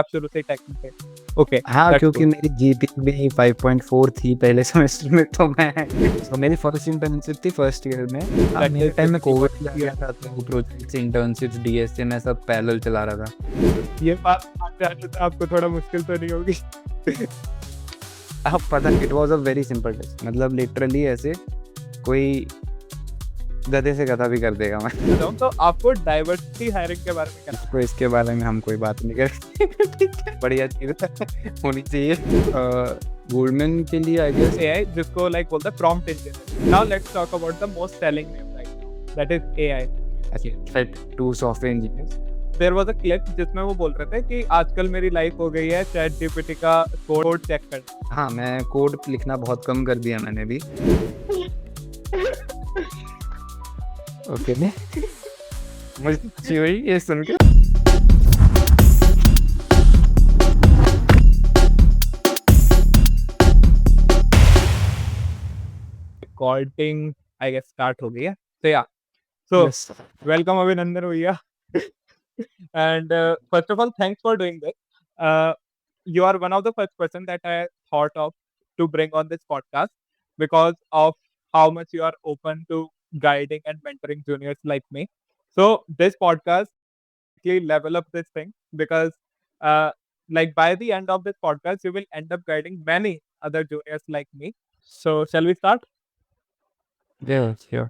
आप शुरू से टेक में थे। ओके, हाँ, दैट्स क्योंकि गुड। मेरी जीपीए भी 5.4 थी पहले सेमेस्टर में, तो मेरी फर्स्ट इंटर्नशिप थी फर्स्ट ईयर में। दैट मेरे इज़ टाइम में रियली कोविड गुड। भी आ गया था, तो प्रोजेक्ट्स, इंटर्नशिप्स, डीएसए मैं सब पैरेलल चला रहा था। ये बात आते-आते तो आपको थोड़ा मुश्किल तो नहीं होगी? अब पता, it was a very simple test, मतलब लिटरली ऐसे कोई गधे से गधा भी कर देगा मैं। बताऊँ तो आपको डाइवर्सिटी हायरिंग के बारे में क्या तो इसके बारे में हम कोई बात नहीं करेंगे। ठीक है, बढ़िया चीज़ होनी चाहिए। गोल्डमैन के लिए आई गेस एआई जिसको लाइक बोलते हैं prompt engineering. Now let's talk about the most selling name right now, that is AI. Set to software engineers. There was a clip जिसमें वो बोल रहे थे कि आजकल मेरी लाइफ हो गई है चैट जीपीटी का कोड चेक करना। हाँ, मैं कोड लिखना बहुत कम कर दिया मैंने भी। ओके ने मुझे खुशी हुई ये सुन के। रिकॉर्डिंग आई गेस स्टार्ट हो गई है। तो या सो यस। वेलकम अभिनंदन भैया। And first of all, thanks for doing this. Uh, you are one of the first person that I thought of to bring on this podcast because of how much you are open to guiding and mentoring juniors like me. So this podcast really level up this thing because uh, like by the end of this podcast, you will end up guiding many other juniors like me. So shall we start? Yes, sure.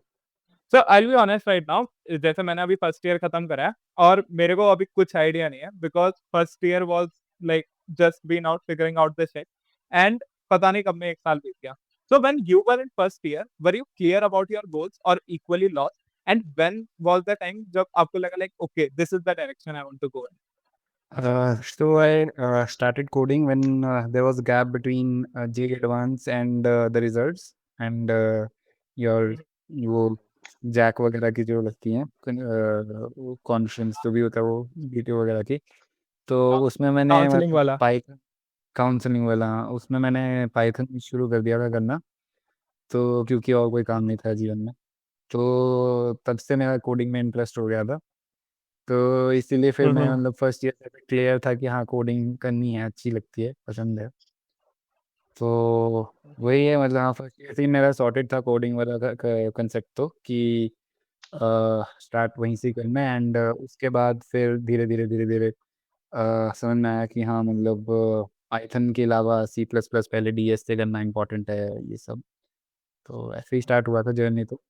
So I will be honest right now, जैसे मैंने अभी first year खत्म करा है और मेरे को अभी कुछ आइडिया नहीं है because first year was like just been out figuring out this shit and पता नहीं कब में एक साल बीत गया। So when you were in first year were you clear about your goals और equally lost and when was the time जब आपको लगा like okay this is the direction I want to go in? So I started coding when there was a gap between J Advance and the results and your वो Jack वगैरह की जो लगती हैं conference जो भी होता है वो बीटीओ वगैरह की, तो उसमें मैंने काउंसलिंग मतलब वाला। पाइथन काउंसलिंग वाला, उसमें मैंने पाइथन शुरू कर दिया था करना, तो क्योंकि और कोई काम नहीं था जीवन में, तो तब से मेरा कोडिंग में इंटरेस्ट हो गया था। तो इसीलिए फिर मैं मतलब फर्स्ट ईयर से क्लियर था कि हाँ, कोडिंग करनी है, अच्छी लगती है, पसंद है। तो वही है, मतलब हाँ, फर्स्ट ईयर से ही मेरा सॉर्टेड था कोडिंग वाला का कांसेप्ट, तो कि स्टार्ट वहीं से ही करना है एंड उसके बाद फिर धीरे-धीरे समझ में आया कि हाँ, मतलब पाइथन के अलावा सी प्लस प्लस पहले डीएस से करना इम्पोर्टेंट है, ये सब। तो ऐसे ही स्टार्ट हुआ था जर्नी तो।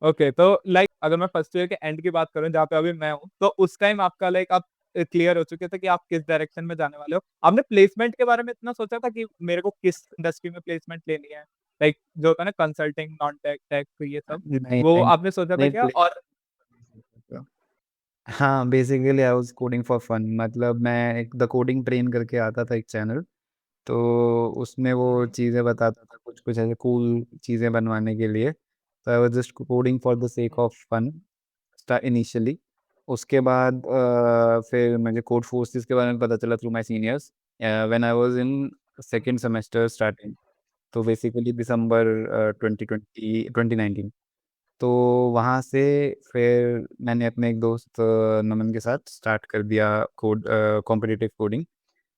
ओके, तो लाइक अगर मैं फर्स्ट ईयर के एंड की बात करूँ जहाँ पे अभी मैं हूँ, तो उस टाइम आपका लाइक आप क्लियर हो चुके थे कि आप किस डायरेक्शन में जाने वाले हो। आपने प्लेसमेंट के बारे में इतना सोचा था कि मेरे को किस इंडस्ट्री में प्लेसमेंट लेनी है? लाइक जो होता है ना कंसल्टिंग, नॉन टेक, टेक ये सब, नहीं, वो नहीं, आपने सोचा था नहीं क्या? और हाँ, basically I was coding for fun, मतलब मैं एक द कोडिंग ट्रेन करके आता था एक चैनल, तो उसमें वो चीज़ें बताता था कुछ-कुछ ऐसे कूल चीज़ें बनवाने के लिए। तो I was just coding for the sake of fun initially. उसके बाद फिर मुझे कोड फोर्सेस के बारे में पता चला through my seniors when I was in second semester starting, तो बेसिकली दिसंबर 2019। तो वहाँ से फिर मैंने अपने एक दोस्त नमन के साथ स्टार्ट कर दिया कॉम्पिटिटिव कोडिंग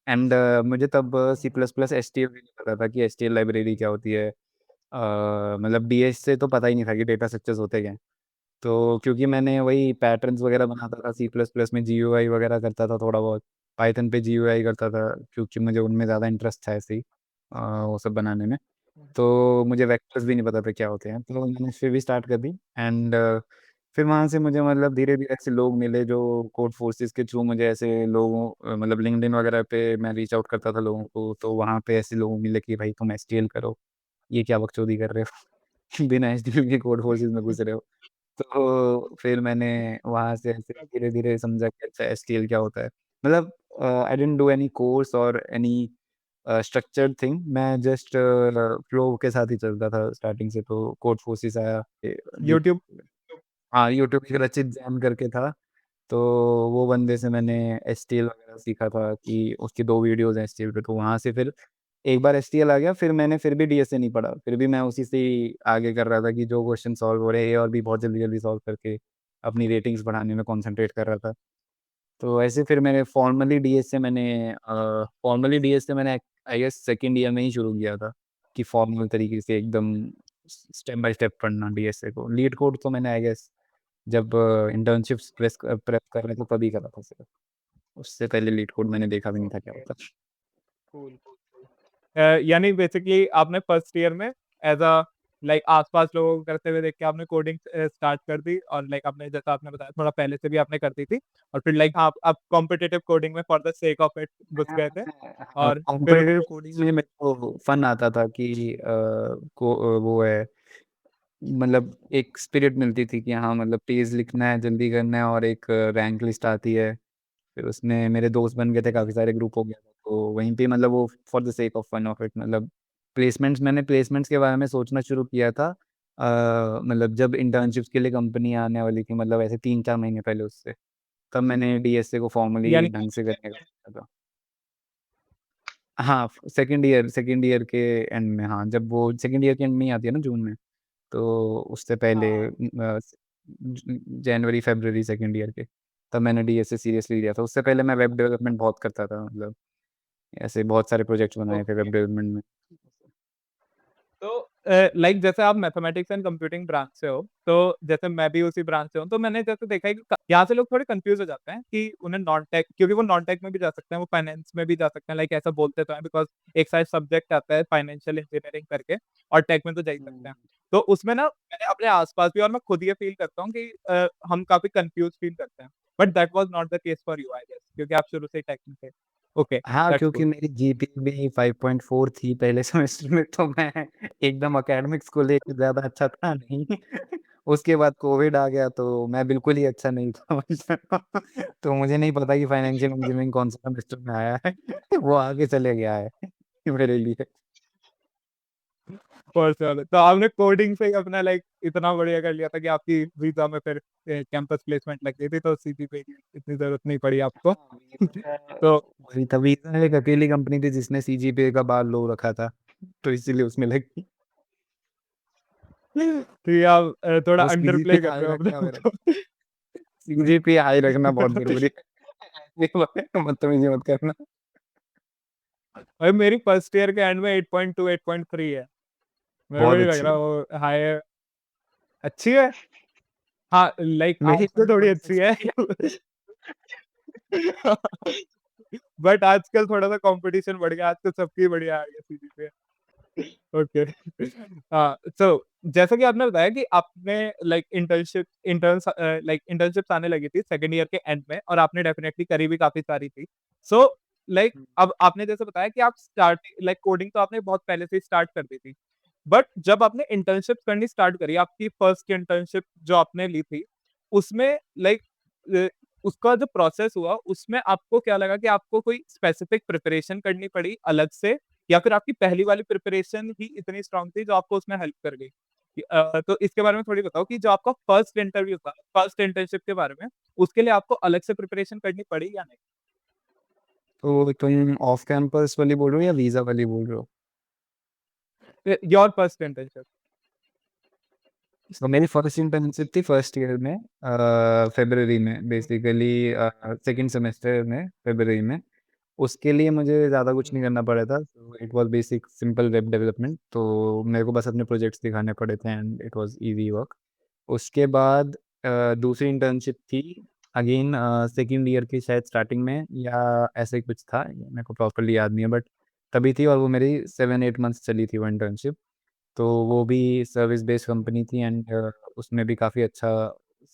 एंड मुझे तब सी प्लस प्लस एचटीएल भी नहीं पता था कि एचटीएल लाइब्रेरी क्या होती है। मतलब डीएस से तो पता ही नहीं था कि डेटा स्ट्रक्चर्स होते क्या हैं। तो क्योंकि मैंने वही पैटर्न्स वगैरह बनाता था सी प्लस प्लस में, जीयूआई वगैरह करता था थोड़ा बहुत, पाइथन पे जीयूआई करता था क्योंकि मुझे उनमें ज़्यादा इंटरेस्ट था ऐसे ही वो सब बनाने में। तो मुझे वेक्टर्स भी नहीं पता था क्या होते हैं, तो मैंने फिर भी स्टार्ट कर दी एंड फिर वहाँ से मुझे मतलब धीरे-धीरे ऐसे लोग मिले जो कोड फोर्सेस के थ्रू मुझे ऐसे लोगों मतलब लिंक्डइन वगैरह पे मैं रीच आउट करता था लोगों को, तो वहाँ पे ऐसे लोग मिले कि भाई तुम एचटीएल करो, ये क्या बकचोदी कर रहे हो? बिना एचटीएल के कोड फोर्सेस में घुस रहे हो। तो फिर मैंने वहाँ से ऐसे धीरे-धीरे समझा कि अच्छा एचटीएल क्या होता है। मतलब I didn't do any course और एनी स्ट्रक्चर्ड थिंग, मैं जस्ट फ्लो के साथ ही चलता था स्टार्टिंग से, तो कोड फोर्सेस आया, यूट्यूब। यूट्यूब। हाँ, यूट्यूब पे रचित जैन करके था, तो वो बंदे से मैंने एचटीएल वगैरह सीखा था कि उसकी 2 वीडियोज़ हैं एचटीएल पे, तो वहाँ से फिर एक बार एचटीएल आ गया, फिर मैंने फिर भी डीएसए नहीं पढ़ा, फिर भी मैं उसी से ही आगे कर रहा था कि जो क्वेश्चन सॉल्व हो रहे हैं, ए और बी बहुत जल्दी-जल्दी सॉल्व करके अपनी रेटिंग्स बढ़ाने में कॉन्संट्रेट कर रहा था। तो ऐसे फिर मैंने फॉर्मली डीएसए मैंने आई गेस सेकंड ईयर में ही शुरू किया था कि फॉर्मल तरीके से एकदम स्टेप बाय स्टेप पढ़ना डीएसए को। लीड कोड तो मैंने आई गेस जब इंटर्नशिप्स प्रेप कर रहे थे तभी करा था सिर्फ। उससे पहले लीड कोड मैंने देखा भी नहीं था क्या ओके, होता। कूल, यानी बेसिकली आपने फर्स्ट ईयर में एज अ लाइक आसपास लोगों को करते हुए देख के आपने कोडिंग स्टार्ट कर दी, और लाइक आपने जैसा आपने बताया थोड़ा पहले से भी आपने कर दी थी, और फिर लाइक आप कॉम्पिटिटिव कोडिंग में for the sake of it घुस गए थे, हाँ, और फिर कॉम्पिटिटिव कोडिंग में मेरे को फन आता था कि वो है मतलब एक स्पिरिट मिलती थी कि हाँ मतलब तेज लिखना है, जल्दी करना है, और एक रैंक लिस्ट आती है। फिर उसमें मेरे दोस्त बन गए थे, काफ़ी सारे ग्रुप हो गया था, तो वहीं पे मतलब वो for the sake of fun of it मतलब मैंने प्लेसमेंट्स के बारे में सोचना शुरू किया था मतलब जब इंटर्नशिप्स के लिए कंपनी आने वाली थी, मतलब ऐसे 3-4 महीने पहले उससे। तब मैंने डीएसए को फॉर्मली यानी ढंग से करने का सोचा था। हाँ, सेकंड ईयर के एंड में, हाँ, जब वो सेकंड ईयर के एंड में ही आती है ना जून में, तो उससे पहले हाँ, जनवरी फरवरी सेकंड ईयर के, तब मैंने डीएसए सीरियसली लिया था। उससे पहले मैं वेब डेवलपमेंट बहुत करता था, मतलब ऐसे बहुत सारे प्रोजेक्ट्स बनाए थे ओके। वेब डेवलपमेंट में। तो लाइक जैसे आप मैथमेटिक्स एंड कंप्यूटिंग ब्रांच से हो, तो जैसे मैं भी उसी ब्रांच से हूँ, तो मैंने जैसे देखा है कि यहाँ से लोग थोड़े कंफ्यूज हो जाते हैं कि उन्हें नॉन टेक, क्योंकि वो नॉन टेक में भी जा सकते हैं, वो फाइनेंस में भी जा सकते हैं, लाइक ऐसा बोलते तो हैं बिकॉज एक साइड सब्जेक्ट आता है फाइनेंशियल इंजीनियरिंग करके, और टेक में तो जा ही सकते हैं। तो उसमें ना मैंने अपने आसपास भी और मैं खुद ये फील करता हूँ कि हम काफी कंफ्यूज फील करते हैं, but that was not the case for you I guess, क्योंकि आप शुरू से ही टेक में थे। ओके, हाँ, दैट्स क्योंकि गुड। मेरी जीपीए भी 5.4 थी पहले सेमेस्टर में, तो मैं एकदम एकेडमिक्स को लेके ज़्यादा अच्छा था नहीं। उसके बाद कोविड आ गया तो मैं बिल्कुल ही अच्छा नहीं था। तो मुझे नहीं पता कि फाइनेंशियल इंजीनियरिंग कौन सा सेमेस्टर में आया है। वो आगे चले गया है मेरे लिए। पर्सनल, तो आपने कोडिंग से ही अपना लाइक इतना बढ़िया कर लिया था कि आपकी वीजा में फिर कैंपस प्लेसमेंट लग गई थी, तो सीजीपीए की इतनी जरूरत नहीं पड़ी आपको। हाँ, वीज़ा तो वही था, वीज़ा एक अकेली कंपनी थी जिसने सीजीपीए का बार लो रखा था, तो इसीलिए उसमें लगी। तो ये आप थोड़ा वो अंडर सीजीपीए प्ले कर हाई रहे हो अपने रखना आप मेरा, को। सीजीपीए हाई रखना बहुत ज़रूरी है। बदतमीजी मत करना। भाई मेरी फर्स्ट ईयर के एंड में 8.2 8.3 है, मेरे को बहुत नहीं लग अच्छी रहा है। वो हाई है। अच्छी है, हाँ लाइक मेरी आज तो थोड़ी अच्छी 5.6 है। थी। बट आजकल थोड़ा सा कंपटीशन बढ़ गया, आजकल सबकी बढ़िया आ गया सीजीपीए। ओके। हाँ, सो जैसा कि आपने बताया कि आपने लाइक इंटर्नशिप्स आने लगी थी सेकंड ईयर के एंड में, और आपने डेफिनेटली करी भी काफी सारी थी। सो लाइक अब आपने जैसे बताया कि आप स्टार्ट लाइक कोडिंग तो आपने बहुत पहले से ही स्टार्ट कर दी थी, बट जब आपने इंटर्नशिप करनी स्टार्ट करी, आपकी फर्स्ट इंटर्नशिप जो आपने ली थी, उसमें लाइक उसका जो प्रोसेस हुआ उसमें आपको क्या लगा कि आपको कोई स्पेसिफिक प्रिपरेशन करनी पड़ी अलग से, या फिर आपकी पहली वाली प्रिपरेशन ही इतनी स्ट्रांग थी जो आपको उसमें हेल्प कर गई? तो इसके बारे में थोड़ी बताओ कि जो आपका फर्स्ट इंटरव्यू था, फर्स्ट इंटर्नशिप के बारे में, उसके लिए आपको अलग से प्रिपरेशन करनी पड़ी या तो तुम ऑफ कैंपस वाली बोल रहे हो या वीजा वाली बोल रहे हो? नहीं? Your first internship. तो मेरी फर्स्ट इंटर्नशिप थी फर्स्ट ईयर में, फरवरी में, बेसिकली सेकंड सेमेस्टर में, फरवरी में। उसके लिए मुझे ज़्यादा कुछ नहीं करना पड़ा था, तो it was basic simple web development, तो मेरे को बस अपने प्रोजेक्ट्स दिखाने पड़े थे and it was easy work. उसके बाद दूसरी इंटर्नशिप थी अगेन सेकंड ईयर की शायद स्टार्टिंग में या ऐसे ही कुछ था, मेरे को प्रॉपर्ली याद नहीं है, बट तभी थी और वो मेरी 7-8 मंथ्स चली थी वो इंटर्नशिप। तो वो भी सर्विस बेस्ड कंपनी थी एंड उसमें भी काफ़ी अच्छा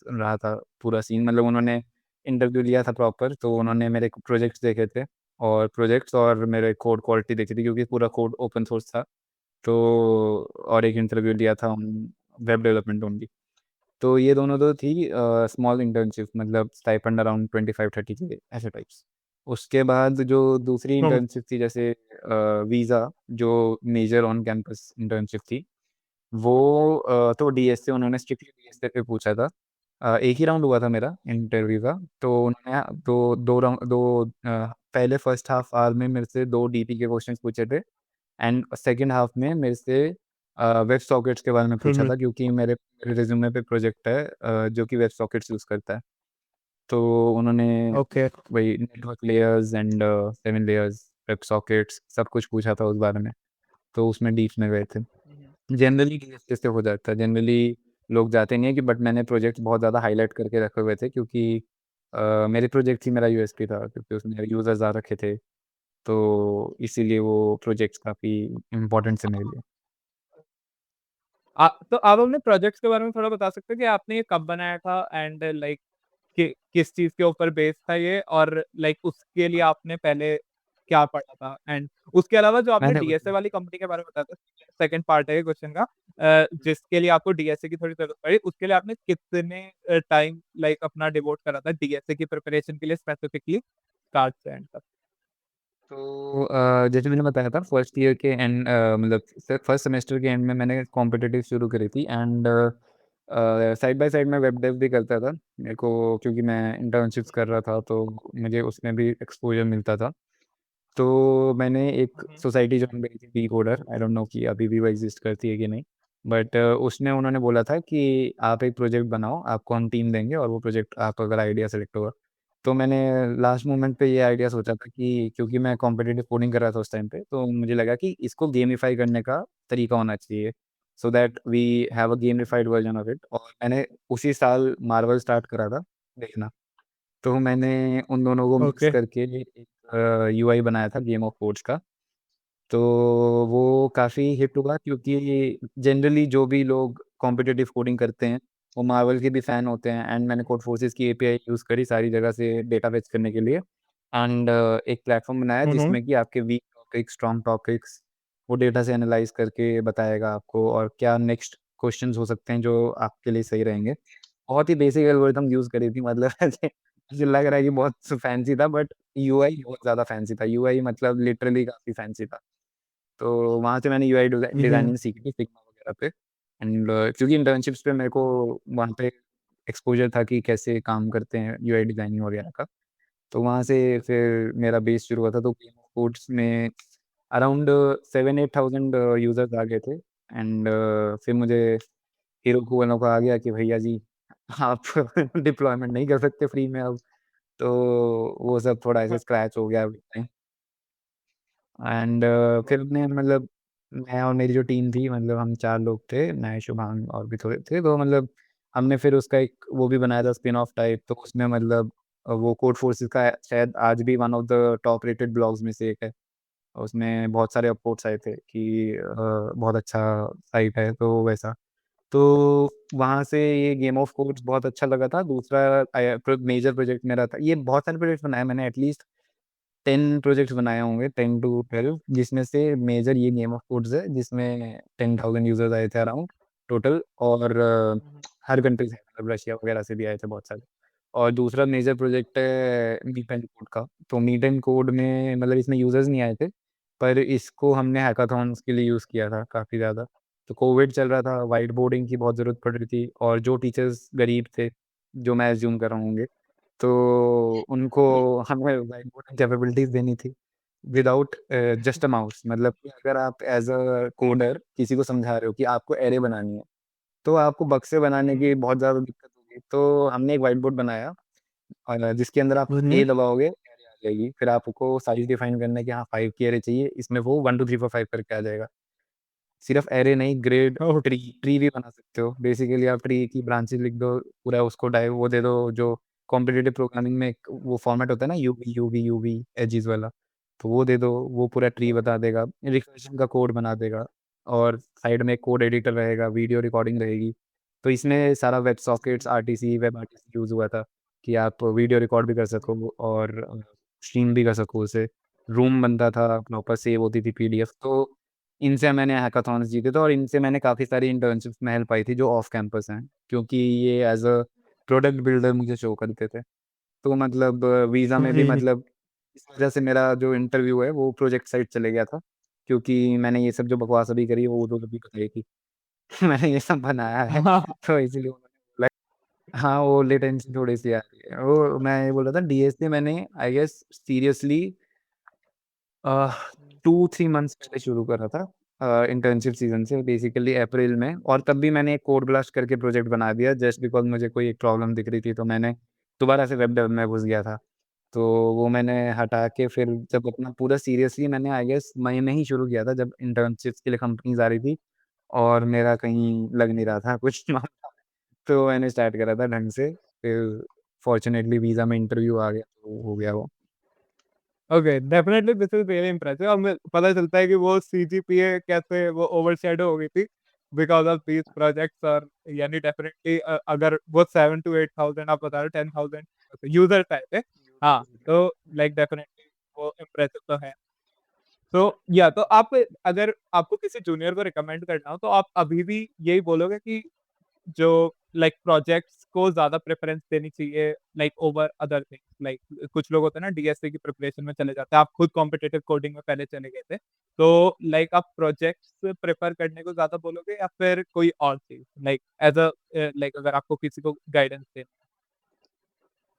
रहा था पूरा सीन, मतलब उन्होंने इंटरव्यू लिया था प्रॉपर, तो उन्होंने मेरे प्रोजेक्ट्स देखे थे और प्रोजेक्ट्स और मेरे कोड क्वालिटी देखी थी क्योंकि पूरा कोड ओपन सोर्स था। तो और एक इंटरव्यू लिया था वेब डेवलपमेंट ओनली। तो ये दोनों तो थी स्मॉल इंटर्नशिप, मतलब स्टाइपेंड अराउंड 25-30 के ऐसे टाइप्स। उसके बाद जो दूसरी नहीं। इंटर्नशिप थी जैसे वीज़ा, जो मेजर ऑन कैंपस इंटर्नशिप थी, वो तो डीएसए उन्होंने स्ट्रिक्टली डीएसए पे पूछा था। एक ही राउंड हुआ था मेरा इंटरव्यू का, तो उन्होंने दो राउंड पहले फर्स्ट हाफ आवर में मेरे से 2 डीपी के क्वेश्चंस पूछे थे एंड सेकंड हाफ में मेरे से वेब सॉकेट्स के बारे में पूछा था क्योंकि मेरे रिज्यूमे पे प्रोजेक्ट है जो कि वेब सॉकेट्स यूज़ करता है। तो उन्होंने ओके। वही network layers and 7 layers, web sockets सब कुछ पूछा था उस बारे में, तो उसमें डीप में गए थे। जनरली डीएसए से हो जाता है, जनरली लोग जाते नहीं है कि, बट मैंने प्रोजेक्ट बहुत ज़्यादा हाईलाइट करके रखे हुए थे क्योंकि मेरे प्रोजेक्ट ही मेरा यूएसपी था क्योंकि उसमें यूज़र्स ज़्यादा रखे थे, तो इसीलिए वो प्रोजेक्ट्स काफ़ी इम्पोर्टेंट थे मेरे लिए। तो आप अपने प्रोजेक्ट्स के बारे में थोड़ा बता सकते हैं कि आपने ये कब बनाया था एंड लाइक कि किस चीज़ के ऊपर बेस्ड था ये और लाइक उसके लिए आपने पहले क्या पढ़ा था? एंड उसके अलावा जो आपने मैंने डीएसए वाली कंपनी के बारे में बताया था, सेकंड पार्ट है ये क्वेश्चन का जिसके लिए आपको डीएसए की थोड़ी ज़रूरत पड़ी, उसके लिए आपने कितने टाइम लाइक अपना डिवोट करा था डीएसए की प्रिपरेशन के लिए स्पेसिफिकली स्टार्ट से एंड तक? तो जैसे मैंने बताया था फर्स्ट ईयर के एंड मतलब फर्स्ट सेमेस्टर के एंड में मैंने कॉम्पिटिटिव शुरू करी थी एंड साइड बाय साइड मैं वेब डेव भी करता था मेरे को, क्योंकि मैं इंटर्नशिप्स कर रहा था तो मुझे उसमें भी एक्सपोजर मिलता था। तो मैंने एक हुँ, हुँ। सोसाइटी जॉइन करी थी D coder, I don't know कि अभी भी वो एग्जिस्ट करती है कि नहीं, बट उसमें उन्होंने बोला था कि आप एक प्रोजेक्ट बनाओ, आपको हम टीम देंगे और वो प्रोजेक्ट आपका अगर आइडिया सेलेक्ट होगा। तो मैंने लास्ट मोमेंट पे ये आइडिया सोचा था कि क्योंकि मैं कॉम्पिटिटिव कोडिंग कर रहा था उस टाइम पे, तो मुझे लगा कि इसको गेमिफाई करने का तरीका होना चाहिए, so that we have a gamified version of it. और मैंने उसी साल मार्वल स्टार्ट करा था देखना। तो मैंने उन दोनों को मिक्स ओके। करके एक यूआई बनाया था गेम ऑफ कोड्स का। तो वो काफ़ी हिट हुआ क्योंकि जनरली जो भी लोग कॉम्पिटिटिव कोडिंग करते हैं, वो मार्वल के भी फ़ैन होते हैं एंड मैंने कोडफोर्सेस की एपीआई यूज़ करी सारी जगह से डेटा फेच करने के लिए एंड एक प्लेटफ़ॉर्म बनाया हुँ, हुँ। जिसमें कि आपके वीक टॉपिक्स, स्ट्रॉन्ग टॉपिक्स वो डेटा से एनालाइज़ करके बताएगा आपको और क्या नेक्स्ट क्वेश्चन्स हो सकते हैं जो आपके लिए सही रहेंगे। बहुत ही बेसिक एल्गोरिथम यूज़ करी थी, मतलब ऐसे मुझे लग रहा है कि बहुत फैंसी था, बट यूआई बहुत ज़्यादा फैंसी था। यूआई मतलब लिटरली काफ़ी फैंसी था। तो वहाँ से मैंने यूआई हुँ, हुँ। डिज़ाइनिंग सीखी थी फिग्मा वगैरह पे एंड क्योंकि इंटर्नशिप्स पे मेरे को वहाँ पे एक्सपोज़र था कि कैसे काम करते हैं यूआई डिज़ाइनिंग वगैरह का। तो वहाँ से फिर मेरा बेस शुरू हुआ था, तो गेम ऑफ कोड्स में अराउंड 7-8,000 यूज़र्स आ गए थे एंड फिर मुझे हीरो कुवनो का आ गया कि भैया जी आप डिप्लॉयमेंट नहीं कर सकते फ्री में अब। तो वो सब थोड़ा ऐसे स्क्रैच हो गया एंड फिर हमने मतलब मैं और मेरी जो टीम थी, मतलब हम 4 लोग थे, मैं, शुभांग और भी थोड़े थे, तो मतलब हमने फिर उसका एक वो भी बनाया था स्पिन ऑफ टाइप, तो उसमें मतलब वो कोड फोर्सेस का शायद आज भी one of the top rated blogs में से एक है। उसमें बहुत सारे अपवोट्स आए थे कि बहुत अच्छा साइट है, तो वैसा। तो वहाँ से ये गेम ऑफ कोड्स बहुत अच्छा लगा था। दूसरा मेजर प्रोजेक्ट मेरा था, ये बहुत सारे प्रोजेक्ट्स बनाए मैंने, एटलीस्ट 10 प्रोजेक्ट्स बनाए होंगे, 10 टू 12, जिसमें से मेजर ये गेम ऑफ कोड्स है, जिसमें 10,000 यूज़र्स आए थे अराउंड टोटल और हर कंट्री से, मतलब रशिया वगैरह से भी आए थे बहुत सारे। और दूसरा मेजर प्रोजेक्ट है मीट एंड कोड का। तो मीट एंड कोड में मतलब इसमें यूज़र्स नहीं आए थे, पर इसको हमने हैकाथॉन्स के लिए यूज़ किया था काफ़ी ज़्यादा। तो कोविड चल रहा था, व्हाइट बोर्डिंग की बहुत ज़रूरत पड़ रही थी और जो टीचर्स गरीब थे, जो मैं अज़्यूम कर रहा हूँ होंगे, तो उनको हमें व्हाइट बोर्डिंग कैपेबिलिटीज़ देनी थी विदाउट जस्ट अ माउस। मतलब कि अगर आप एज़ अ कोडर किसी को समझा रहे हो कि आपको एरे बनानी है, तो आपको बक्से बनाने की बहुत ज़्यादा दिक्कत होगी। तो हमने एक व्हाइट बोर्ड बनाया और जिसके अंदर आप हुँ, हुँ। ए दबाओगे, एरे आ जाएगी। फिर आपको साइज़ डिफाइन करना है कि हाँ, 5 की एरे चाहिए, इसमें वो 1 2 3 4 5 करके आ जाएगा। सिर्फ एरे नहीं, ग्रेड, ओह! ट्री ट्री भी बना सकते हो। बेसिकली आप ट्री की ब्रांचेज़ लिख दो, पूरा उसको वो दे दो, जो कॉम्पिटिटिव प्रोग्रामिंग में एक वो फॉर्मेट होता है ना, यूवी, यूवी, यूवी एजेस वाला, तो वो दे दो, वो पूरा ट्री बता देगा, रिकर्शन का कोड बना देगा और साइड में कोड एडिटर रहेगा, वीडियो रिकॉर्डिंग रहेगी। तो इसमें सारा web sockets, RTC, web RTC use हुआ था कि आप वीडियो रिकॉर्ड भी कर सको और स्ट्रीम भी कर सको उसे। रूम बनता था, प्रॉपर सेव होती थी पीडीएफ। तो इनसे मैंने हैकाथॉन्स जीते थे और इनसे मैंने काफ़ी सारी इंटर्नशिप्स में हेल्प पाई थी जो ऑफ कैंपस हैं, क्योंकि ये एज़ अ प्रोडक्ट बिल्डर मुझे शो करते थे। तो मतलब वीज़ा में भी हुँ, मतलब इस वज़ह से मेरा जो इंटरव्यू है वो प्रोजेक्ट साइट चले गया था, क्योंकि मैंने ये सब जो बकवास अभी करी है वो उन्होंने भी बताई थी। मैंने ये सब बनाया है, हाँ, तो इसीलिए उन्होंने बोला। हाँ, वो लेटेंसी थोड़ी-सी आ रही है। वो मैं ये बोल रहा था, डीएसए मैंने I guess seriously uh, 2-3 months पहले शुरू करा था इंटर्नशिप सीज़न से, बेसिकली अप्रैल में। और तब भी मैंने एक कोड ब्लास्ट करके प्रोजेक्ट बना दिया जस्ट बिकॉज़ मुझे कोई एक प्रॉब्लम दिख रही थी, तो मैंने दोबारा से वेब डेव में घुस गया था। तो वो मैंने हटा के फिर जब अपना पूरा सीरियसली मैंने आई गेस मई में ही शुरू किया था, जब इंटर्नशिप्स के लिए कंपनीज़ आ रही थी और मेरा कहीं लग नहीं रहा था कुछ तो मैंने स्टार्ट करा था ढंग से, फिर फॉर्च्यूनेटली वीज़ा में इंटरव्यू आ गया, तो हो गया वो। Okay, definitely this is really impressive. अब पता चलता है कि वो सीजीपीए कैसे वो ओवरशैडो हो गई थी बिकॉज़ ऑफ दीज़ प्रोजेक्ट्स और यानी डेफिनिटली अगर वो 7 टू 8000 आप बता रहे हो 10,000 यूज़र्स आए थे। हाँ, तो लाइक डेफिनिटली वो इम्प्रेसिव तो है। तो या तो आप अगर आपको किसी जूनियर को रिकमेंड करना हो तो आप अभी भी यही बोलोगे कि जो लाइक प्रोजेक्ट्स को ज़्यादा प्रेफ़रेंस देनी चाहिए like over other things like कुछ लोग होते हैं ना डीएसए की प्रिपरेशन में चले जाते हैं। आप खुद कॉम्पिटिटिव कोडिंग में पहले चले गए थे। तो लाइक आप प्रोजेक्ट्स प्रेफ़र करने को ज़्यादा बोलोगे या फिर कोई और चीज़ लाइक एज़ लाइक अगर आपको किसी को गाइडेंस देना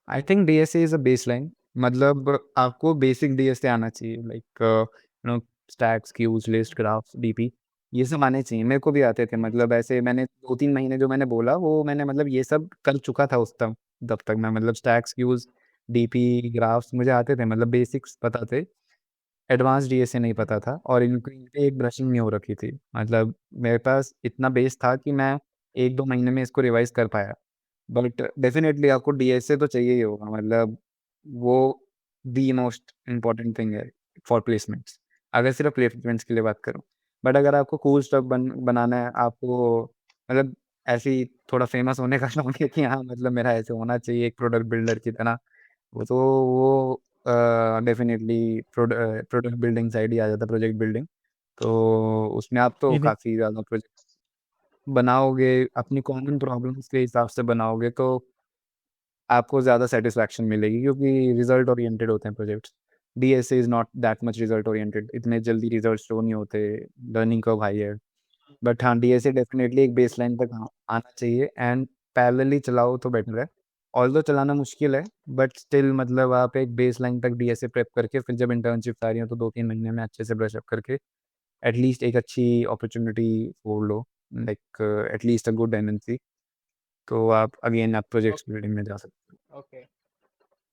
I think DSA is a baseline, मतलब आपको बेसिक डीएसए आना चाहिए, like no stacks, queues, list, graphs, DP, ये सब आने चाहिए। मेरे को भी आते थे, मतलब ऐसे मैंने 2-3 महीने जो मैंने बोला वो मैंने मतलब ये सब कर चुका था उस तब तब तक मैं, मतलब स्टैक्स, क्यूज, डीपी, ग्राफ्स मुझे आते थे, मतलब बेसिक्स पता थे। एडवांस डीएसए नहीं पता था और इनकी इन पे एक ब्रशिंग नहीं हो रखी थी। मतलब मेरे पास इतना बेस था कि मैं 1-2 महीने में इसको रिवाइज़ कर पाया। बट डेफ़िनेटली आपको डीएसए तो चाहिए ही होगा, मतलब वो दी मोस्ट इम्पोर्टेंट थिंग है फॉर प्लेसमेंट्स, अगर सिर्फ़ प्लेसमेंट्स के लिए बात करूँ। बट अगर आपको कूल स्टफ बनाना है, आपको मतलब ऐसे ही थोड़ा फ़ेमस होने का शौक है कि हाँ, मतलब मेरा ऐसे होना चाहिए एक प्रोडक्ट बिल्डर की तरह, वो डेफ़िनेटली प्रोडक्ट बिल्डिंग साइड ही आ जाता है, प्रोजेक्ट बिल्डिंग। तो उसमें आप तो है? काफ़ी ज़्यादा प्रोजेक्ट्स बनाओगे, अपनी कॉमन प्रॉब्लम्स के हिसाब से बनाओगे तो आपको ज़्यादा सैटिस्फैक्शन मिलेगी, क्योंकि रिज़ल्ट ओरिएंटेड होते हैं projects. DSA is not that much result oriented, इतने जल्दी रिज़ल्ट शो नहीं होते, लर्निंग कर्व हाई है। बट हाँ, डीएसए डेफ़िनेटली एक बेसलाइन तक आना चाहिए एंड पैरेलली चलाओ तो बेटर है। ऑल्दो चलाना मुश्किल है, बट स्टिल मतलब आप एक बेसलाइन तक डीएसए प्रेप करके फिर जब इंटर्नशिप्स आ रही हो तो 2-3 महीने में अच्छे से ब्रश अप करके एटलीस्ट एक अच्छी अपॉर्च्युनिटी वो लो, like at least a good MNC, तो आप अगेन आप प्रोजेक्ट्स बिल्डिंग में जा सकते हो। ओके।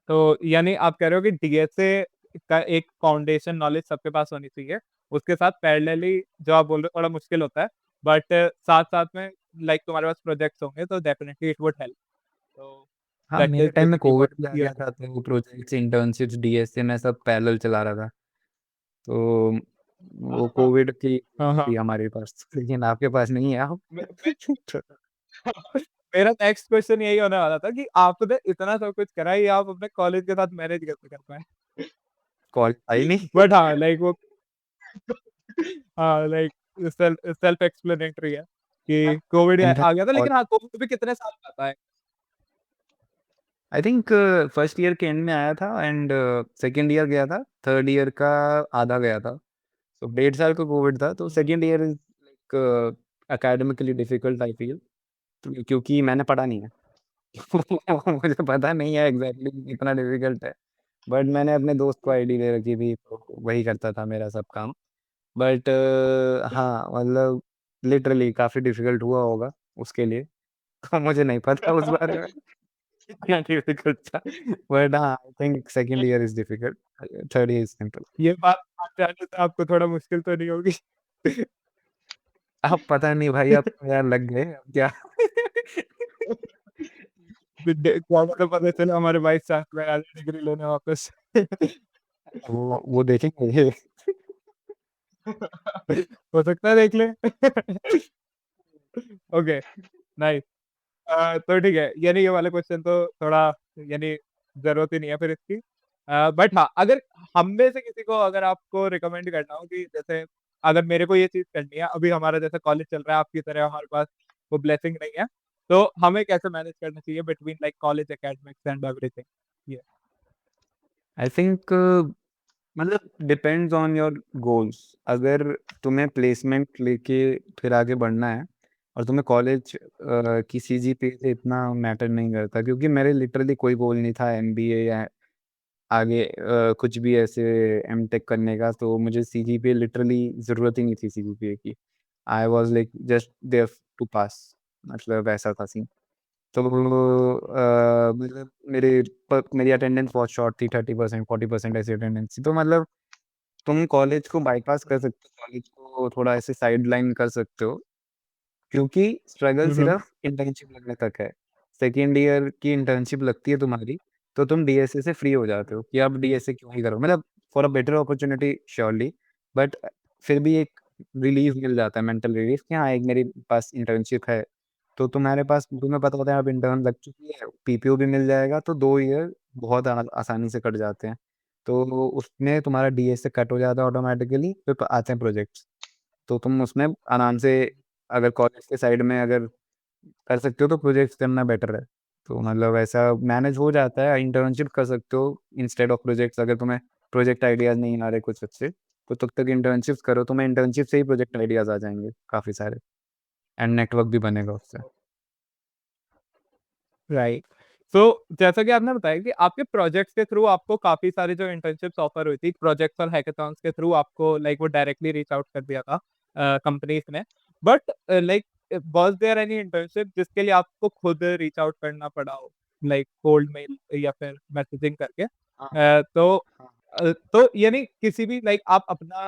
तो यानी आप कह रहे हो कि डीएसए का एक फाउंडेशन नॉलेज सबके पास होनी चाहिए। उसके साथ पैरेलली जो आप बोल रहे हो थोड़ा मुश्किल होता है, बट साथ-साथ में लाइक तुम्हारे पास प्रोजेक्ट्स होंगे तो डेफिनिटली इट वुड हेल्प। तो हाँ, दैट मेरे इज़ टाइम में बेसिकली कोविड व्हाट भी आ यू आर गया था, तो प्रोजेक्ट्स, इंटर्नशिप्स, डीएसए मैं सब पैरेलल चला रहा था। तो वो हाँ, कोविड की हाँ, हाँ। थी हमारे पास, लेकिन आपके पास नहीं है आप मैं मेरा नेक्स्ट क्वेश्चन यही होने वाला था कि आपने इतना सब कुछ करा, ये आप अपने कॉलेज के साथ मैनेज कैसे कर पाए? कॉल आई नहीं। बट हाँ, लाइक वो हाँ, लाइक सेल्फ एक्सप्लेनेटरी है कि कोविड आ इनफैक्ट गया था, और लेकिन हाँ, कोविड भी कितने साल का आता है? आई थिंक फर्स्ट ईयर के एंड में आया था एंड सेकंड ईयर गया था, थर्ड ईयर का आधा गया था। तो 1.5 साल का कोविड था, तो second year is like academically difficult I feel, क्योंकि मैंने पढ़ा नहीं है। मुझे पता नहीं है एग्ज़ैक्टली कितना डिफिकल्ट है। बट मैंने अपने दोस्त को आईडी दे रखी थी, तो वही करता था मेरा सब काम। बट हाँ, मतलब लिटरली काफ़ी डिफिकल्ट हुआ होगा उसके लिए। मुझे नहीं पता उस बारे में कितना डिफिकल्ट था। बट हाँ, I think second year is difficult, third year is simple. ये बात आप जाने से आपको थोड़ा मुश्किल तो नहीं होगी? अब पता नहीं भाई, अब तो यार लग गए, अब क्या। क्या मतलब पता चला हमारे वाइस चांसलर आ जाए डिग्री लेने वापस। वो देखेंगे। हो सकता है देख लें। Okay, nice. तो ठीक है, यानी ये वाला क्वेश्चन तो थोड़ा यानी ज़रूरत ही नहीं है फिर इसकी। बट हाँ, अगर हम में से किसी को अगर आपको रिकमेंड करना हो कि जैसे अगर मेरे को ये चीज़ करनी है, अभी हमारा जैसा कॉलेज चल रहा है, आपकी तरह हमारे पास वो ब्लेसिंग नहीं है, तो हमें कैसे मैनेज करना चाहिए between like college academics and everything? ये आई थिंक मतलब डिपेंड्स ऑन योर गोल्स। अगर तुम्हें प्लेसमेंट लेके फिर आगे बढ़ना है और तुम्हें कॉलेज की सीजीपीए से इतना मैटर नहीं करता, क्योंकि मेरे लिटरली कोई गोल नहीं था एमबीए या आगे कुछ भी ऐसे एमटेक करने का, तो मुझे सीजीपीए लिटरली ज़रूरत ही नहीं थी सीजीपीए की। I was like just there to pass, मतलब ऐसा था सीन। तो मतलब मेरी अटेंडेंस बहुत शॉर्ट थी, 30% 40% ऐसी अटेंडेंस थी। तो मतलब तुम कॉलेज को बाईपास कर सकते हो, कॉलेज को थोड़ा ऐसे साइड लाइन कर सकते हो, क्योंकि स्ट्रगल हम्म। सिर्फ इंटर्नशिप लगने तक है। सेकेंड ईयर की इंटर्नशिप लगती है तुम्हारी, तो तुम डीएसए से फ्री हो जाते हो कि अब डीएसए क्यों ही करो, मतलब for a better opportunity surely, but फिर भी एक रिलीफ मिल जाता है, मेंटल रिलीफ कि हाँ एक मेरे पास इंटर्नशिप है। तो तुम्हारे पास, तुम्हें पता होता है अब इंटर्न लग चुकी है, पीपीओ भी मिल जाएगा, तो 2 ईयर बहुत आसानी से कट जाते हैं। तो उसमें तुम्हारा डीएसए कट हो जाता है ऑटोमेटिकली, फिर आते हैं प्रोजेक्ट्स। तो तुम उसमें आराम से, अगर कॉलेज के साइड में अगर कर सकते हो तो प्रोजेक्ट्स करना बेटर है। तो मतलब ऐसा मैनेज हो जाता है, इंटर्नशिप कर सकते हो इंस्टेड ऑफ प्रोजेक्ट्स। अगर तुम्हें प्रोजेक्ट आइडियाज नहीं आ रहे कुछ अच्छे, तो तब तक इंटर्नशिप करो, तुम्हें इंटर्नशिप से ही प्रोजेक्ट आइडियाज आ जाएंगे काफ़ी सारे, एंड नेटवर्क भी बनेगा उससे। राइट। सो जैसा कि आपने बताया कि आपके प्रोजेक्ट्स के थ्रू आपको काफी सारे जो इंटर्नशिप्स ऑफर हुई थी, प्रोजेक्ट्स और हैकाथॉन्स के थ्रू आपको लाइक वो डायरेक्टली रीच आउट कर दिया था कंपनीज ने। But like was there any internship जिसके लिए आपको खुद रीच आउट करना पड़ा हो, लाइक कोल्ड मेल या फिर मैसेजिंग करके? हाँ हाँ। तो यानी किसी भी लाइक आप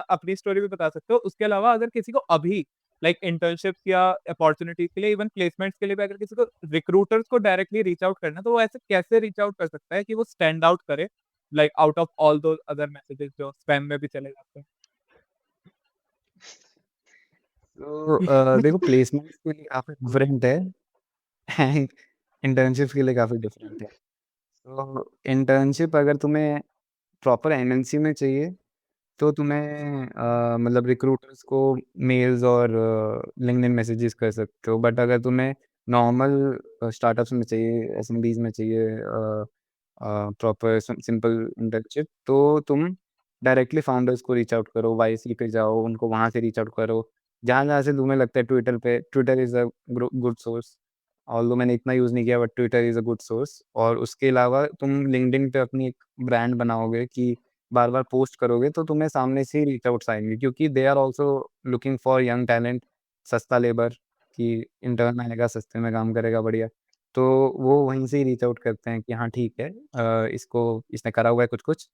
अपनी स्टोरी भी बता सकते हो, उसके अलावा अगर किसी को अभी लाइक इंटर्नशिप्स या अपॉर्चुनिटीज के लिए, इवन प्लेसमेंट्स के लिए भी अगर किसी को रिक्रूटर्स को डायरेक्टली रीच आउट करना है, तो वो ऐसे कैसे रीच आउट कर सकता है कि वो स्टैंड आउट करे, लाइक आउट ऑफ ऑल दो अदर मैसेजेस जो स्पैम में भी चले जाते तो हैं? देखो, प्लेसमेंट के लिए काफ़ी डिफरेंट है, इंटर्नशिप के लिए काफ़ी डिफरेंट है। तो इंटर्नशिप अगर तुम्हें प्रॉपर एमएनसी में चाहिए, तो तुम्हें मतलब रिक्रूटर्स को मेल्स और लिंक्डइन मैसेजेस कर सकते हो। बट अगर तुम्हें नॉर्मल स्टार्टअप्स में चाहिए, एसएमबीज में चाहिए प्रॉपर सिंपल इंटर्नशिप, तो तुम डायरेक्टली फाउंडर्स को रीच आउट करो, वाईसी पे जाओ, उनको वहाँ से रीच आउट करो। जहाँ जहाँ से तुम्हें लगता है, Twitter is a good source, although मैंने इतना यूज़ नहीं किया, but Twitter is a good source. और उसके अलावा तुम लिंक्डइन पे अपनी एक ब्रांड बनाओगे कि बार-बार पोस्ट करोगे, तो तुम्हें सामने से ही रीच आउट्स आएँगे, क्योंकि they are also looking for young talent, सस्ता लेबर, कि इंटर्न आएगा, सस्ते में काम करेगा बढ़िया। तो वो वहीं से ही रीच आउट करते हैं कि हाँ ठीक है, इसने करा हुआ है कुछ-कुछ।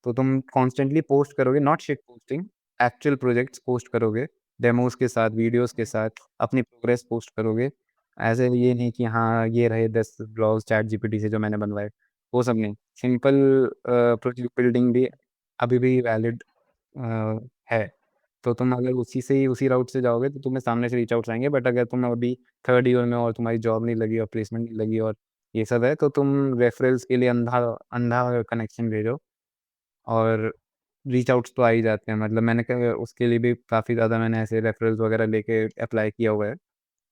तो तुम कॉन्स्टेंटली पोस्ट करोगे, not shit posting, actual projects post करोगे, डेमोज़ के साथ, वीडियोज़ के साथ, अपनी प्रोग्रेस पोस्ट करोगे। ऐसे ये नहीं कि हाँ, ये रहे 10 ब्लॉग्स चैटजीपीटी से जो मैंने बनवाए, वो सब नहीं। सिंपल प्रोजेक्ट बिल्डिंग भी अभी भी वैलिड है। तो तुम अगर उसी से ही, उसी राउट से जाओगे, तो तुम्हें सामने से रीच आउट्स आएँगे। बट अगर तुम अभी थर्ड ईयर में हो और तुम्हारी जॉब नहीं लगी और प्लेसमेंट नहीं लगी और ये सब है, तो तुम रेफरल्स के लिए अंधा अंधा कनेक्शन भेजो, और रीच आउट्स तो आ ही जाते हैं। मतलब मैंने उसके लिए भी काफ़ी ज़्यादा मैंने ऐसे रेफरल्स वगैरह लेके अप्लाई किया हुआ है।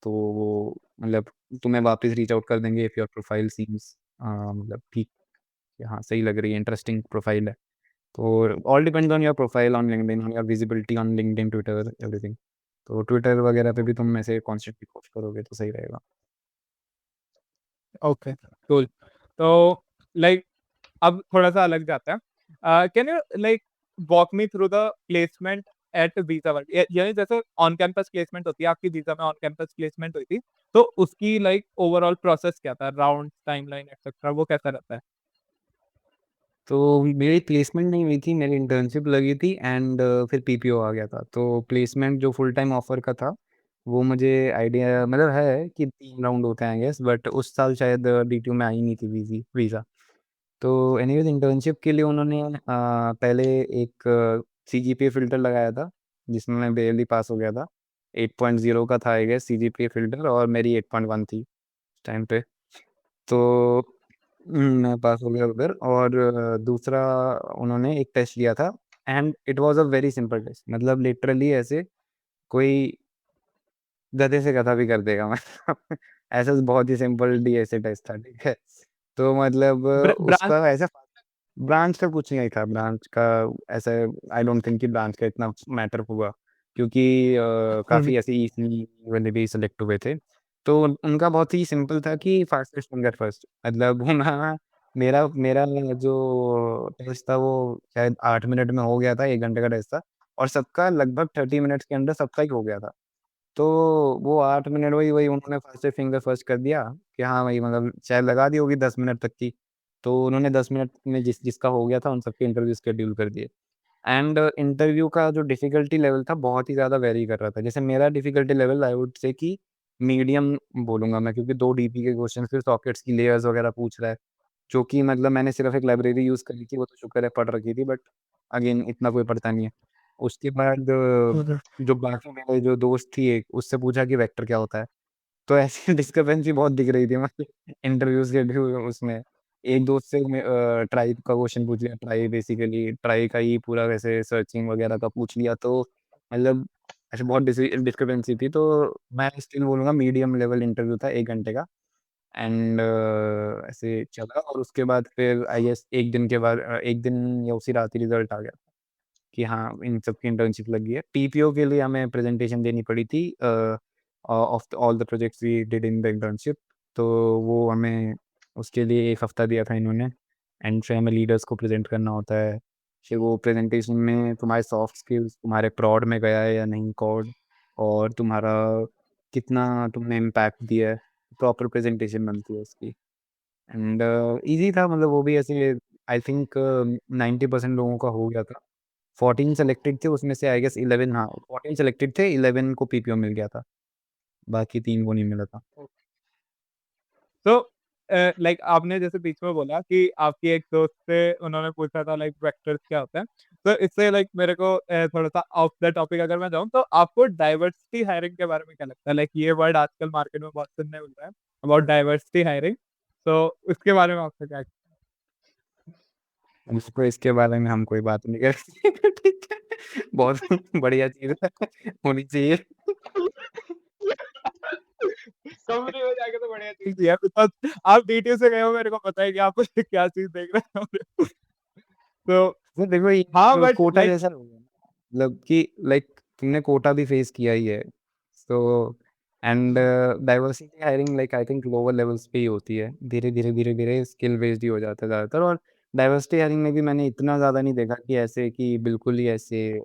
तो वो मतलब तुम्हें वापस रीच आउट कर देंगे इफ योर प्रोफाइल सीम्स मतलब ठीक, हाँ सही लग रही है, इंटरेस्टिंग प्रोफाइल है। तो all depends on your profile on LinkedIn, on your visibility on LinkedIn, Twitter, everything. तो ट्विटर वगैरह पे भी तुम ऐसे कॉन्स्टेंटली पोस्ट करोगे तो सही रहेगा। Okay, cool. तो लाइक अब थोड़ा-सा अलग जाता है। Can you like walk me through the placement at Visa world? यानी जैसे ऑन कैंपस प्लेसमेंट होती है, आपकी वीज़ा में ऑन कैंपस प्लेसमेंट हुई थी, तो उसकी लाइक ओवरऑल प्रोसेस क्या था? राउंड्स, टाइमलाइन एटसेट्रा वो कैसा रहता है? तो मेरी प्लेसमेंट नहीं हुई थी, मेरी इंटर्नशिप लगी थी, एंड फिर पीपीओ आ गया था। तो प्लेसमेंट जो फुल टाइम ऑफर का था, वो मुझे आइडिया मतलब है कि 3 राउंड होते हैं आई गेस, बट उस साल शायद डीटीयू में आई नहीं थी वीज़ा। तो एनीवेज़ इंटर्नशिप के लिए उन्होंने पहले एक सीजीपीए फ़िल्टर लगाया था, जिसमें मैं बारली पास हो गया था। 8.0 का था आई गेस सीजीपीए फ़िल्टर, और मेरी 8.1 थी उस टाइम पे। तो मैं पास हो गया उधर, और दूसरा उन्होंने एक टेस्ट लिया था, and it was a very simple test, मतलब लिटरली ऐसे कोई गधे से गधा भी कर देगा मतलब ऐसा बहुत ही सिंपल डीएसए टेस्ट था, ठीक है? तो मतलब ब्रांच उसका ऐसा ब्रांच का कुछ नहीं था, ब्रांच का ऐसा आई डोंट थिंक कि ब्रांच का इतना मैटर हुआ, क्योंकि हुँ, काफ़ी ऐसे ईज़ी वाले भी सेलेक्ट हुए थे। तो उनका बहुत ही सिंपल था कि फास्टेस्ट फिंगर फर्स्ट, मतलब ना, मेरा मेरा जो टेस्ट था वो शायद 8 मिनट में हो गया था, 1 घंटे का टेस्ट था, और सबका लगभग 30 मिनट्स के अंदर सबका ही हो गया था। तो वो 8 मिनट वही उन्होंने फर्स्ट से फिंगर फर्स्ट कर दिया कि हाँ भाई, मतलब शायद लगा दी होगी 10 मिनट तक की। तो उन्होंने 10 मिनट में जिसका हो गया था उन सबके इंटरव्यू शेड्यूल कर दिए। एंड इंटरव्यू का जो डिफ़िकल्टी लेवल था बहुत ही ज़्यादा वेरी कर रहा था। जैसे मेरा difficulty level I would say कि मीडियम बोलूँगा मैं, क्योंकि 2 डीपी के क्वेश्चन फिर सॉकेट्स की लेयर्स वगैरह पूछ रहा है, जो कि मतलब मैंने सिर्फ़ एक लाइब्रेरी यूज़ करी थी, वो तो शुक्र है पढ़ रखी थी, बट अगेन इतना कोई पढ़ता नहीं है। उसके बाद जो बाकी मेरे जो दोस्त थी एक, उससे पूछा कि वेक्टर क्या होता है? तो ऐसी डिस्क्रिपेंसी बहुत दिख रही थी मतलब इंटरव्यूज़ के भी उसमें। एक दोस्त से ट्राइब का क्वेश्चन पूछ लिया, ट्राइब बेसिकली ट्राइब का ही पूरा वैसे सर्चिंग वगैरह का पूछ लिया, तो मतलब ऐसे बहुत डिस्क्रिपेंसी थी। तो मैं स्टिल बोलूँगा मीडियम लेवल इंटरव्यू था 1 घंटे का। एंड ऐसे चला और उसके बाद फिर आई गेस 1 दिन के बाद 1 दिन या उसी रात ही रिज़ल्ट आ गया कि हाँ, इन सब की इंटर्नशिप लग गई है। टीपीओ के लिए हमें प्रेज़ेंटेशन देनी पड़ी थी of all the projects we did in the internship. तो वो हमें उसके लिए 1 हफ़्ता दिया था इन्होंने, एंड फिर हमें लीडर्स को प्रेज़ेंट करना होता है। फिर वो प्रेज़ेंटेशन में तुम्हारे सॉफ्ट स्किल्स, तुम्हारे प्रॉड में गया है या नहीं कोड, और तुम्हारा कितना तुमने इम्पैक्ट दिया है, प्रॉपर प्रेज़ेंटेशन बनती है उसकी। एंड ईज़ी था, मतलब वो भी ऐसे आई थिंक 90% लोगों का हो गया था। 14 सेलेक्टेड थे, उसमें से आई गेस 11, हाँ, 14 सेलेक्टेड थे, 11 को पीपीओ मिल गया था, बाकी 3 को नहीं मिला था। तो लाइक आपने जैसे बीच में बोला कि आपकी एक दोस्त से उन्होंने पूछा था लाइक वेक्टर्स क्या होता है। तो इससे लाइक मेरे को थोड़ा-सा ऑफ द टॉपिक अगर मैं जाऊँ तो आपको डाइवर्सिटी हायरिंग के बारे में क्या लगता है? लाइक ये वर्ड आजकल मार्केट में बहुत सुनने मिल रहा है अबाउट डाइवर्सिटी हायरिंग। तो उसके बारे में आपका क्या उसको इसके बारे में हम कोई बात नहीं करेंगे ठीक है? बहुत बढ़िया चीज़ है, होनी चाहिए। कंपनी में जाके तो बढ़िया चीज़ है बिकॉज़ आप डीटीयू से गए हो मेरे को पता है कि आप क्या चीज़ देख रहे हो। तो तो देखो ये हाँ, बट कोटा लाइक जैसा हो गया ना, मतलब कि लाइक तुमने कोटा भी फेस किया ही है। So and diversity hiring like I think lower levels पे ही होती है। धीरे-धीरे स्किल बेस्ड ही हो जाता है ज़्यादातर, और डाइवर्सिटी हायरिंग में भी मैंने इतना ज़्यादा नहीं देखा कि ऐसे कि बिल्कुल ही ऐसे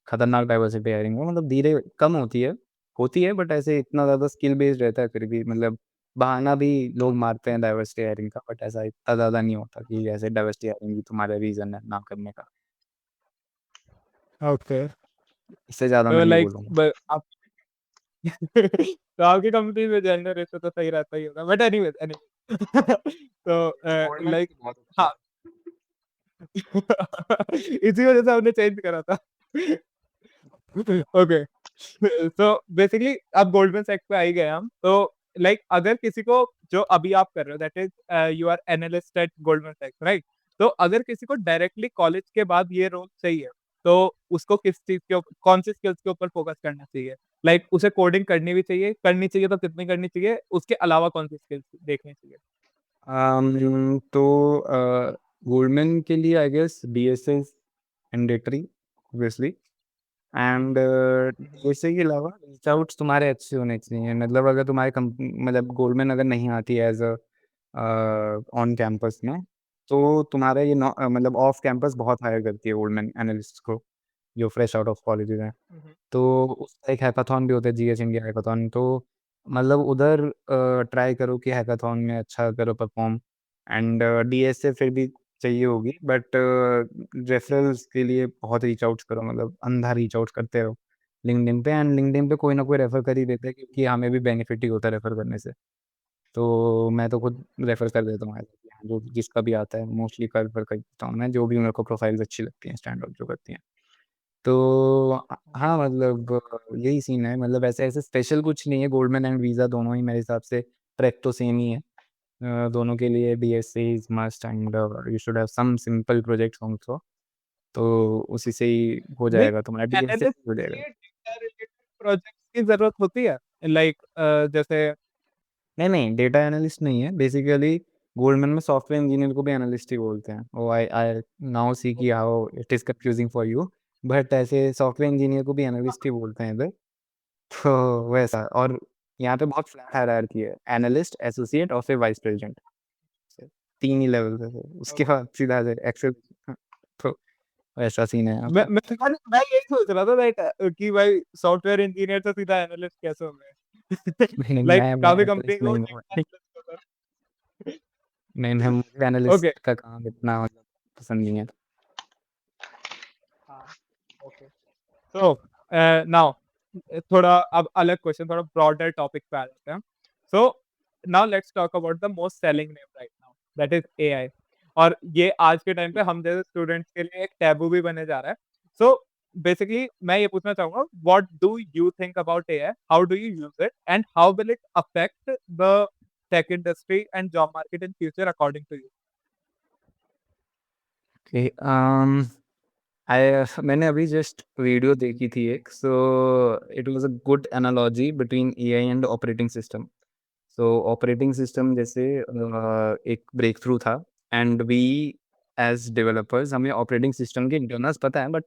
खतरनाक डाइवर्सिटी हायरिंग हो, मतलब धीरे कम होती है बट ऐसे इतना ज़्यादा स्किल बेस्ड रहता है फिर भी, मतलब बहाना भी लोग मारते हैं डाइवर्सिटी हायरिंग का, बट ऐसा इतना ज़्यादा नहीं होता कि ऐसे डाइवर्सिटी हायरिंग ही तुम्हारा रीज़न है ना करने का। ओके। इससे ज़्यादा तो मैं नहीं लाइक बोलूँगा। ब आप तो आपकी कंपनी में जेंडर रेशो तो सही रहता ही होगा बट एनीवेज़ एनीवेज़ तो गवर्नमेंट लाइक की बहुत अच्छा हाँ। है। इसी वज़ह से हमने चेंज करा था। ओके। सो बेसिकली अब गोल्डमैन सैक्स पे आ ही गए हम। तो लाइक अगर किसी को जो अभी आप कर रहे हो that is you are analyst at Goldman सैक्स राइट? तो अगर किसी को डायरेक्टली कॉलेज के बाद ये रोल चाहिए, तो उसको किस चीज़ के ऊप कौन-सी स्किल्स के ऊपर फोकस करना चाहिए? लाइक उसे कोडिंग करनी चाहिए तो कितनी करनी चाहिए? उसके अलावा कौन-सी स्किल्स देखनी चाहिए? तो गोल्डमैन के लिए I guess DSA's mandatory obviously, and DSA के अलावा रीच आउट्स तुम्हारे अच्छे होने चाहिए। मतलब अगर तुम्हारे मतलब गोल्डमैन अगर नहीं आती है एज़ ऑन कैंपस में, तो तुम्हारा ये मतलब ऑफ कैंपस बहुत हायर करती है गोल्डमैन एनालिस्ट को, जो फ्रेश आउट ऑफ कॉलेजेस हैं। हुँ, हुँ। तो उसका एक हैकाथॉन भी होता है, जीएस इंडिया हैकाथॉन, तो मतलब उधर ट्राई करो कि हैकाथॉन में अच्छा करो परफ़ॉर्म, एंड डीएस से फिर भी चाहिए होगी, बट रेफरल्स के लिए बहुत रीच आउट्स करो, मतलब अंधा रीच आउट करते रहो लिंक्डइन पे, एंड लिंक्डइन पे कोई ना कोई रेफर कर ही देता है, क्योंकि हमें भी बेनिफिट ही होता है रेफर करने से। तो मैं तो खुद रेफर कर देता हूँ ऐसे कि हाँ, जो जिसका भी आता है मोस्टली रेफर कर देता हूँ मैं, जो भी मेरे को प्रोफाइल्स अच्छी लगती हैं, स्टैंड आउट जो करती हैं। तो हाँ, मतलब यही सीन है, मतलब ऐसे-ऐसे स्पेशल कुछ नहीं है, गोल्डमैन एंड वीज़ा दोनों ही मेरे हिसाब से ट्रैक तो सेम ही है। दोनों के लिए DSA is must, and you should have some simple projects also, तो उसी से ही हो लाइक जाएगा तुम्हारा, डीएसए एनालिस्ट से हो के जाएगा। लिए डेटा रिलेटेड प्रोजेक्ट्स की ज़रूरत होती है? लाइक जैसे नहीं, डेटा एनालिस्ट नहीं है, बेसिकली गोल्डमैन में सॉफ्टवेयर इंजीनियर को भी एनालिस्ट ही बोलते हैं। ओह, आई आई नाउ सी कि how it is confusing for you, but ऐसे सॉफ्टवेयर इंजीनियर को भी एनालिस्ट ही बोलते हैं इधर। तो वैसा, और यहाँ पे बहुत फ्लैट हायरार्की है, एनालिस्ट, एसोसिएट और फिर वाइस प्रेज़िडेंट। 3 ही लेवल्स है फिर, उसके बाद सीधा से एक्सेल। हाँ, तो ऐसा सीन है यहाँ मैं पे। मैं यही सोच रहा था दैट कि भाई सॉफ्टवेयर इंजीनियर से सीधा एनालिस्ट कैसे हो गए? नहीं, नहीं, लाइक मैं काफ़ी कंपनी एनालिस्ट को नहीं हूँ। डेटा एनालिस्ट होता है। नहीं, नहीं, मुझे ओके। एनालिस्ट का काम इतना मतलब पसंद नहीं है। हाँ, ओके। सो नाउ थोड़ा अब अलग क्वेश्चन, थोड़ा ब्रॉडर टॉपिक पे आ जाते हैं। So now let's talk about the most selling name right now, that is AI. और ये आज के टाइम पे हम जैसे स्टूडेंट्स के लिए एक टैबू भी बने जा रहा है। सो बेसिकली मैं ये पूछना चाहूंगा, what do you think about AI, how do you use it, and how will it affect the tech industry and job market in future according to you? Okay, मैंने अभी जस्ट वीडियो देखी थी एक, so it was a good analogy between AI and operating system. So operating system जैसे एक breakthrough था, and we as developers हमें operating system के इंटरनल्स पता है, बट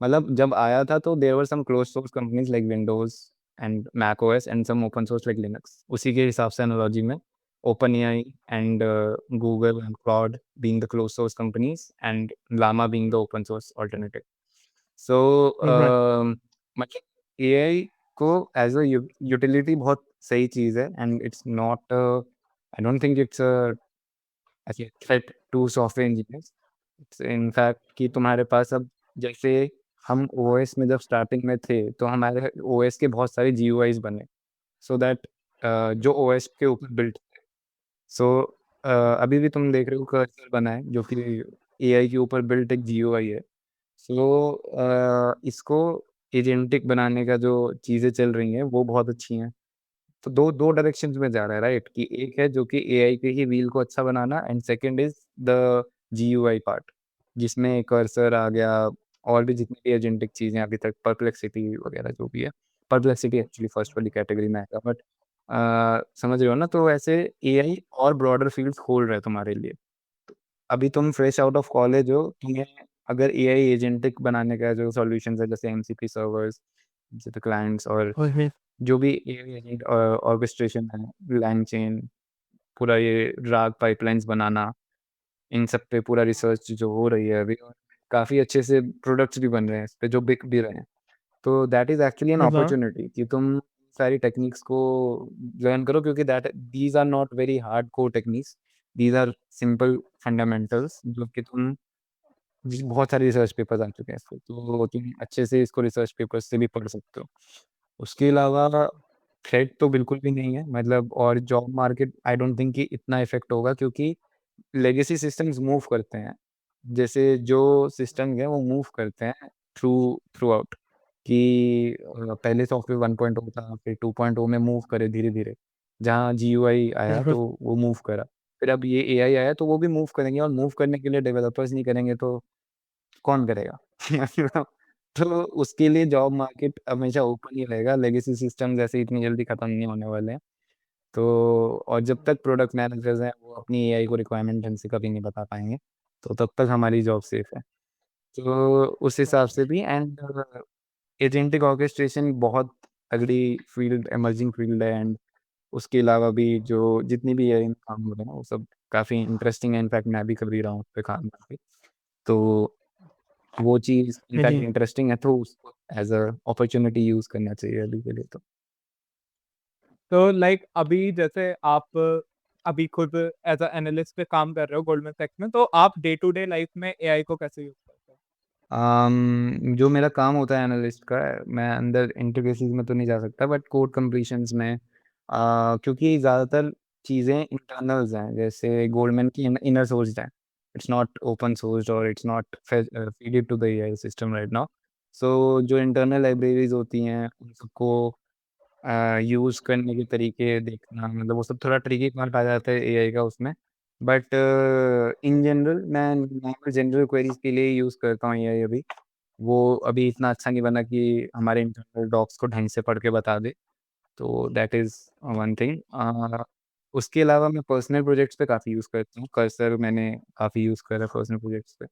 मतलब जब आया था तो there were some close source companies like Windows and Mac OS and some open source like Linux. उसी के हिसाब से एनालॉजी में OpenAI and Google and Claude being the close source companies and Llama being the open source alternative. So right. मतलब AI को as a utility बहुत सही चीज़ है, and it's not I don't think it's a threat to software engineers. It's in fact कि तुम्हारे पास अब जैसे हम ओएस में जब स्टार्टिंग में थे तो हमारे ओएस के बहुत सारे जीयूआईज बने, सो दैट जो ओएस के ऊपर बिल्ट। सो अभी भी तुम देख रहे हो कर्सर बना है जो कि एआई के ऊपर बिल्ट एक जीयूआई है। सो इसको एजेंटिक बनाने का जो चीज़ें चल रही हैं वो बहुत अच्छी हैं। तो दो दो डायरेक्शंस में जा रहा है, राइट? कि एक है जो कि एआई के ही व्हील को अच्छा बनाना, and second is the GUI part, जिसमें कर्सर आ गया और भी जितनी भी एजेंटिक चीज़ें अभी तक, परप्लेक्सिटी वगैरह जो भी है। परप्लेक्सिटी एक्चुअली फर्स्ट वाली कैटेगरी में आएगा, बट समझ रहे हो ना? तो ऐसे एआई और ब्रॉडर फील्ड्स खोल रहा है तुम्हारे लिए। अभी तुम फ्रेश आउट ऑफ कॉलेज हो, तुम्हें अगर एआई एजेंटिक बनाने का जो सॉल्यूशंस है जैसे एमसीपी सर्वर्स, जैसे क्लाइंट्स, और जो भी एआई एजेंट ऑर्केस्ट्रेशन है, लैंगचेन, पूरा ये राग पाइपलाइंस बनाना, इन सब पे पूरा रिसर्च जो हो रही है अभी, और काफ़ी अच्छे से प्रोडक्ट्स भी बन रहे हैं इस पे जो बिक भी रहे हैं। तो that is actually an opportunity कि तुम सारी टेक्निक्स को लर्न करो, क्योंकि that these are not very hardcore techniques, these are simple fundamentals जो कि तुम जी, बहुत सारे रिसर्च पेपर्स आ चुके हैं इस पे, तो तुम अच्छे से इसको रिसर्च पेपर्स से भी पढ़ सकते हो। उसके अलावा थ्रेट तो बिल्कुल भी नहीं है, मतलब, और job market I don't think कि इतना इफ़ेक्ट होगा, क्योंकि लेगेसी सिस्टम्स मूव करते हैं। जैसे जो सिस्टम है वो मूव करते हैं थ्रू आउट, कि पहले सॉफ्टवेयर 1.0 था, फिर 2.0 में मूव करे धीरे-धीरे। जहाँ जीयूआई आया तो वो मूव करा। फिर अब ये एआई आया तो वो भी मूव करेंगे, और मूव करने के लिए डेवलपर्स नहीं करेंगे तो कौन करेगा? तो उसके लिए जॉब मार्केट हमेशा ओपन ही रहेगा, लेगेसी सिस्टम्स ऐसे इतनी जल्दी खत्म नहीं होने वाले हैं। तो और जब तक प्रोडक्ट मैनेजर्स हैं वो अपनी एआई को रिक्वायरमेंट ढंग से कभी नहीं बता पाएँगे, तो तब तक हमारी जॉब सेफ है। तो उस हिसाब से भी, एंड एजेंटिक ऑर्केस्ट्रेशन बहुत तगड़ी फील्ड, इमर्जिंग फील्ड है, एंड उसके अलावा भी जो जितनी भी एआई में काम हो रहे हैं वो सब काफ़ी इंटरेस्टिंग है। इनफैक्ट मैं भी कर भी रहा हूँ उस पे काम काफ़ी। तो वो चीज़ इनफैक्ट इंटरेस्टिंग है, तो उसको एज़ अ अपॉर्च्युनिटी यूज़ करना चाहिए अभी के लिए तो। तो लाइक अभी जैसे आप अभी खुद एज अ एनालिस्ट पे काम कर रहे हो गोल्डमैन सैक्स में, तो आप डे टू डे लाइफ में एआई को कैसे यूज करते हो? जो मेरा काम होता है एनालिस्ट का, मैं अंदर इंटरफेसेस में तो नहीं जा सकता, बट कोड कंप्लीशंस में, क्योंकि ज़्यादातर चीज़ें इंटरनल्स हैं, जैसे गोल्डमैन की इनर सोर्स्ड है। इट्स नॉट ओपन सोर्स्ड, और it's not feeded to the AI system right now. So जो इंटरनल लाइब्रेरीज़ होती हैं उन सबको यूज़ करने के तरीके देखना, मतलब वो सब थोड़ा ट्रिकी पार्ट आ जाता है एआई का उसमें। बट इन जनरल मैं नॉर्मल जनरल क्वेरीज़ के लिए यूज़ करता हूँ एआई अभी। वो अभी इतना अच्छा नहीं बना कि हमारे इंटरनल डॉक्स को ढंग से पढ़ के बता दे, तो दैट इज़ वन थिंग। उसके अलावा मैं पर्सनल प्रोजेक्ट्स पे काफ़ी यूज़ करता हूँ। कर्सर मैंने काफ़ी यूज़ करा है पर्सनल प्रोजेक्ट्स पे,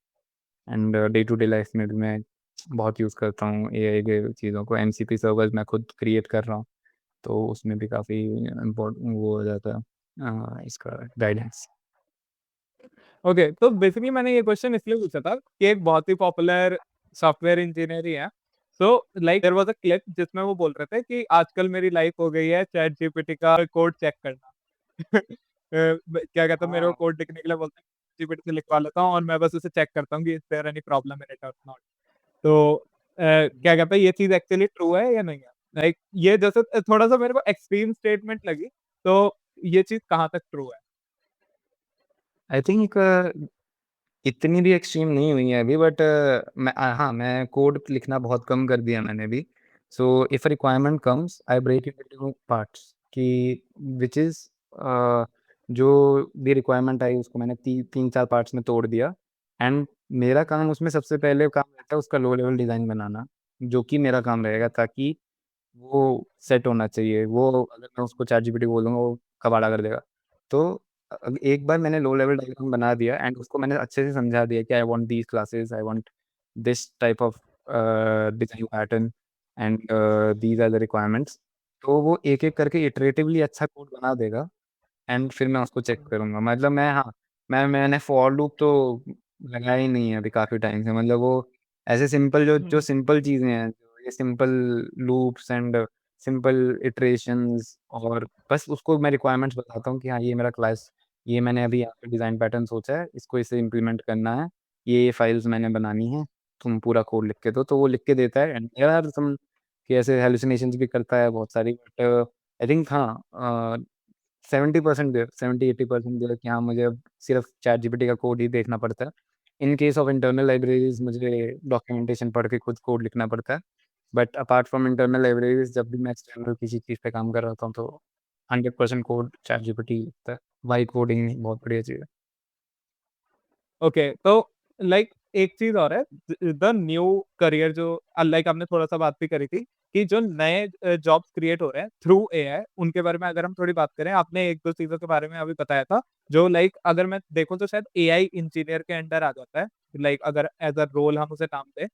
and day to day life में भी मैं बहुत यूज़ करता हूँ एआई के चीज़ों को। एमसीपी सर्वर्स मैं खुद क्रिएट कर रहा हूँ, तो उसमें भी काफ़ी इम्पोर्ट वो हो जाता है इसका गाइडेंस। ओके, तो बेसिकली मैंने ये क्वेश्चन इसलिए पूछा था कि एक बहुत ही पॉपुलर सॉफ्टवेयर इंजीनियर ही है। So like there was a clip जिसमें वो बोल रहे थे कि आजकल मेरी लाइफ हो गई है चैट जीपीटी का कोड चेक करना। क्या कहते हैं, मेरे को हाँ। कोड लिखने के लिए बोलते हैं, जीपीटी से लिखवा लेता हूँ और मैं बस उसे चेक करता हूँ कि is there any problem in it और नॉट। तो क्या कहते हैं, ये चीज़ एक्चुअली ट्रू है या नहीं है? लाइक ये जैसे थोड़ा-सा मेरे को एक्सट्रीम स्टेटमेंट लगी, तो ये चीज़ कहाँ तक ट्रू है? आई थिंक इतनी भी एक्सट्रीम नहीं हुई है अभी बट हाँ, मैं कोड लिखना बहुत कम कर दिया मैंने भी। So if a requirement comes I break it into parts कि व्हिच इज़ जो भी रिक्वायरमेंट आई उसको मैंने 3-4 पार्ट्स में तोड़ दिया एंड मेरा काम उसमें सबसे पहले काम रहता है उसका लो लेवल डिज़ाइन बनाना, जो कि मेरा काम रहेगा ताकि वो सेट होना चाहिए। वो अगर मैं उसको चैटजीपीटी को बोलूँगा वो कबाड़ा कर देगा। तो एक बार मैंने लो लेवल डायग्राम बना दिया एंड उसको मैंने अच्छे से समझा दिया कि I want these classes, I want this type of design pattern and these are the requirements. तो वो एक-एक करके इटरेटिवली अच्छा कोड बना देगा एंड फिर मैं उसको चेक करूँगा। मतलब मैं हाँ, मैंने फॉर लूप तो लगाया ही नहीं है अभी काफ़ी टाइम से। मतलब वो ऐसे सिंपल जो हुँ, सिंपल चीज़ें हैं, जो ये simple loops and simple iterations और बस उसको मैं रिक्वायरमेंट्स बताता हूँ कि हाँ, ये मेरा क्लास ये मैंने अभी यहाँ पे डिज़ाइन पैटर्न सोचा है, इसको इसे इम्प्लीमेंट करना है, ये फाइल्स मैंने बनानी है, तुम पूरा कोड लिख के दो। तो वो लिख के देता है एंड देयर आर सम कि ऐसे हैलुसिनेशंस भी करता है बहुत सारी बट आई थिंक हाँ 70% दे 70-80% दे कि हाँ, मुझे अब सिर्फ़ चैटजीपीटी का कोड ही देखना पड़ता है। In case of internal libraries मुझे डॉक्यूमेंटेशन पढ़ के खुद कोड लिखना पड़ता है। But apart from internal libraries जब भी मैं एक्सटर्नल किसी चीज़ पे काम कर रहा होता हूँ, तो 100% कोड चैटजीपीटी लिखता है। वाइब कोडिंग बहुत बढ़िया चीज़ है। ओके, तो लाइक एक चीज़ और है, द न्यू करियर जो लाइक आपने थोड़ा-सा बात भी करी थी कि जो नए जॉब्स क्रिएट हो रहे हैं थ्रू एआई, उनके बारे में अगर हम थोड़ी बात करें, आपने 1-2 चीज़ों के बारे में अभी बताया था, जो लाइक अगर मैं देखूँ तो शायद एआई इंजीनियर के अंडर आ जाता है। लाइक अगर एज़ अ रोल हम उसे नाम दें,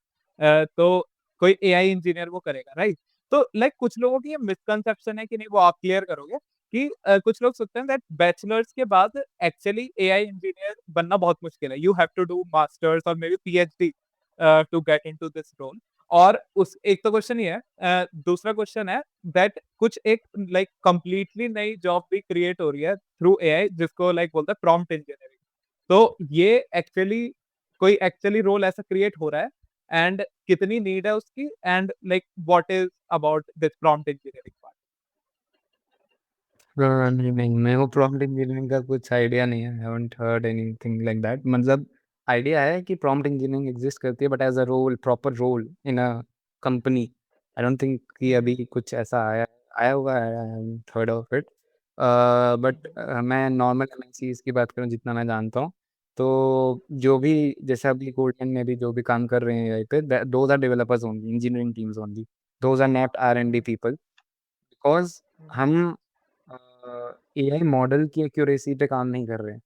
तो कोई एआई इंजीनियर वो करेगा, राइट? तो लाइक कुछ लोगों की ये मिसकंसेप्शन है कि नहीं, वो आप क्लियर करोगे? कि कुछ लोग सोचते हैं दैट बैचलर्स के बाद एक्चुअली एआई इंजीनियर बनना बहुत मुश्किल है। You have to do masters और maybe PhD to get into this role. और उस एक तो क्वेश्चन ये है, दूसरा क्वेश्चन है दैट कुछ एक लाइक कंप्लीटली नई जॉब भी क्रिएट हो रही है थ्रू एआई, जिसको लाइक बोलते हैं प्रॉम्प्ट इंजीनियरिंग। तो ये एक्चुअली कोई एक्चुअली रोल ऐसा क्रिएट हो रहा है, एंड कितनी नीड है उसकी, and like what is about this prompt engineering part? नहीं, नहीं, मेरे को प्रॉम्प्ट इंजीनियरिंग का कुछ आइडिया नहीं है। I haven't heard anything like that. मतलब आइडिया है कि प्रॉम्प्ट इंजीनियरिंग एक्जिस्ट करती है but as a role, proper role in a company, I don't think कि अभी कुछ ऐसा आया हुआ है। I haven't heard of it. But मैं नॉर्मल एमएनसीज़ की बात करूँ जितना मैं जानता हूँ, तो जो भी जैसे अभी गोल्डमैन में भी जो भी काम कर रहे हैं एआई पे, those are developers only, engineering teams only. Those are not R and D people because हम एआई मॉडल की एक्यूरेसी पे काम नहीं कर रहे हैं,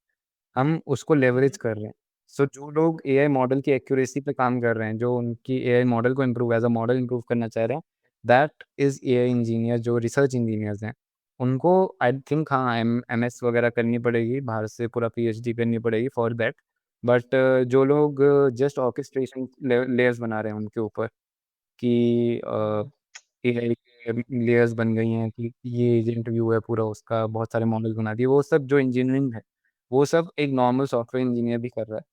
हम उसको लेवरेज कर रहे हैं। सो जो लोग एआई मॉडल की एक्यूरेसी पे काम कर रहे हैं, जो उनकी एआई मॉडल को improve as a model improve करना चाह रहे हैं, दैट इज़ एआई इंजीनियर जो रिसर्च इंजीनियर्स हैं। उनको आई थिंक हाँ, एमएस वगैरह करनी पड़ेगी, बाहर से पूरा पीएचडी करनी पड़ेगी फॉर दैट। बट जो लोग जस्ट ऑर्केस्ट्रेशन लेयर्स बना रहे हैं उनके ऊपर कि एआई के लेयर्स बन गई हैं कि ये एजेंट व्यू है पूरा उसका, बहुत सारे मॉडल्स बना दिए, वो सब जो इंजीनियरिंग है, वो सब एक नॉर्मल सॉफ्टवेयर इंजीनियर भी कर रहा है।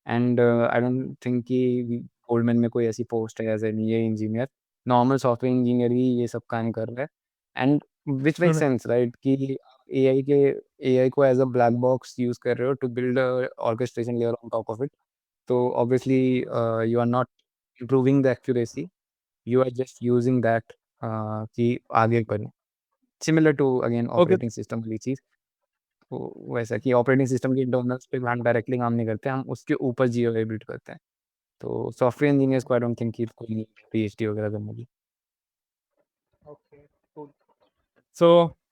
एंड आई डोंट थिंक कि गोल्डमैन में कोई ऐसी पोस्ट है as an AI engineer. Normal software engineer ही ये सब काम कर रहा है and which makes sense right कि आप एआई को as a black box use कर रहे हो to build a orchestration layer on top of it. तो obviously you are not improving the accuracy, you are just using that कि आगे बढ़ें। Similar to again okay, operating system वाली चीज़, तो वैसा कि ऑपरेटिंग सिस्टम के इंटरनल्स पे हम डायरेक्टली काम नहीं करते, हम उसके ऊपर जीओए बिल्ड करते हैं। तो सॉफ्टवेयर इंजीनियर्स को आई डोंट थिंक कि कोई नीड है पीएचडी वगैरह करने की। Okay, cool. So,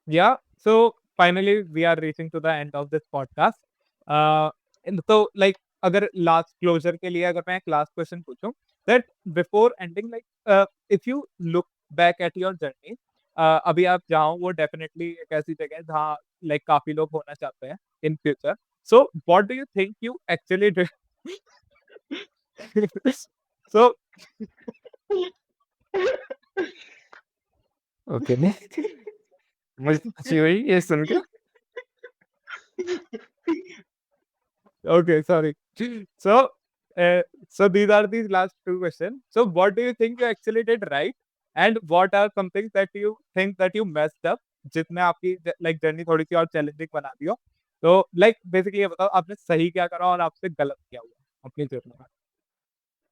yeah, so finally we are reaching to the end of this podcast. तो लाइक अगर लास्ट क्लोजर के लिए अगर मैं एक लास्ट क्वेश्चन पूछूं, that before ending, like if you look back at your journey, अभी आप जहाँ हो वो डेफिनेटली एक ऐसी जगह है जहाँ लाइक काफी लोग होना चाहते हैं in future. So what do you think you actually did? So okay मुझे खुशी हुई ये सुन के। okay, sorry. So so these are these last two questions. So what do you think you actually did right, and what are some things that you think that you messed up, जिसने आपकी like journey थोड़ी सी और challenging बना दी हो? तो like basically ये बताओ आपने सही क्या करा और आपसे गलत क्या हुआ अपनी जर्नी में?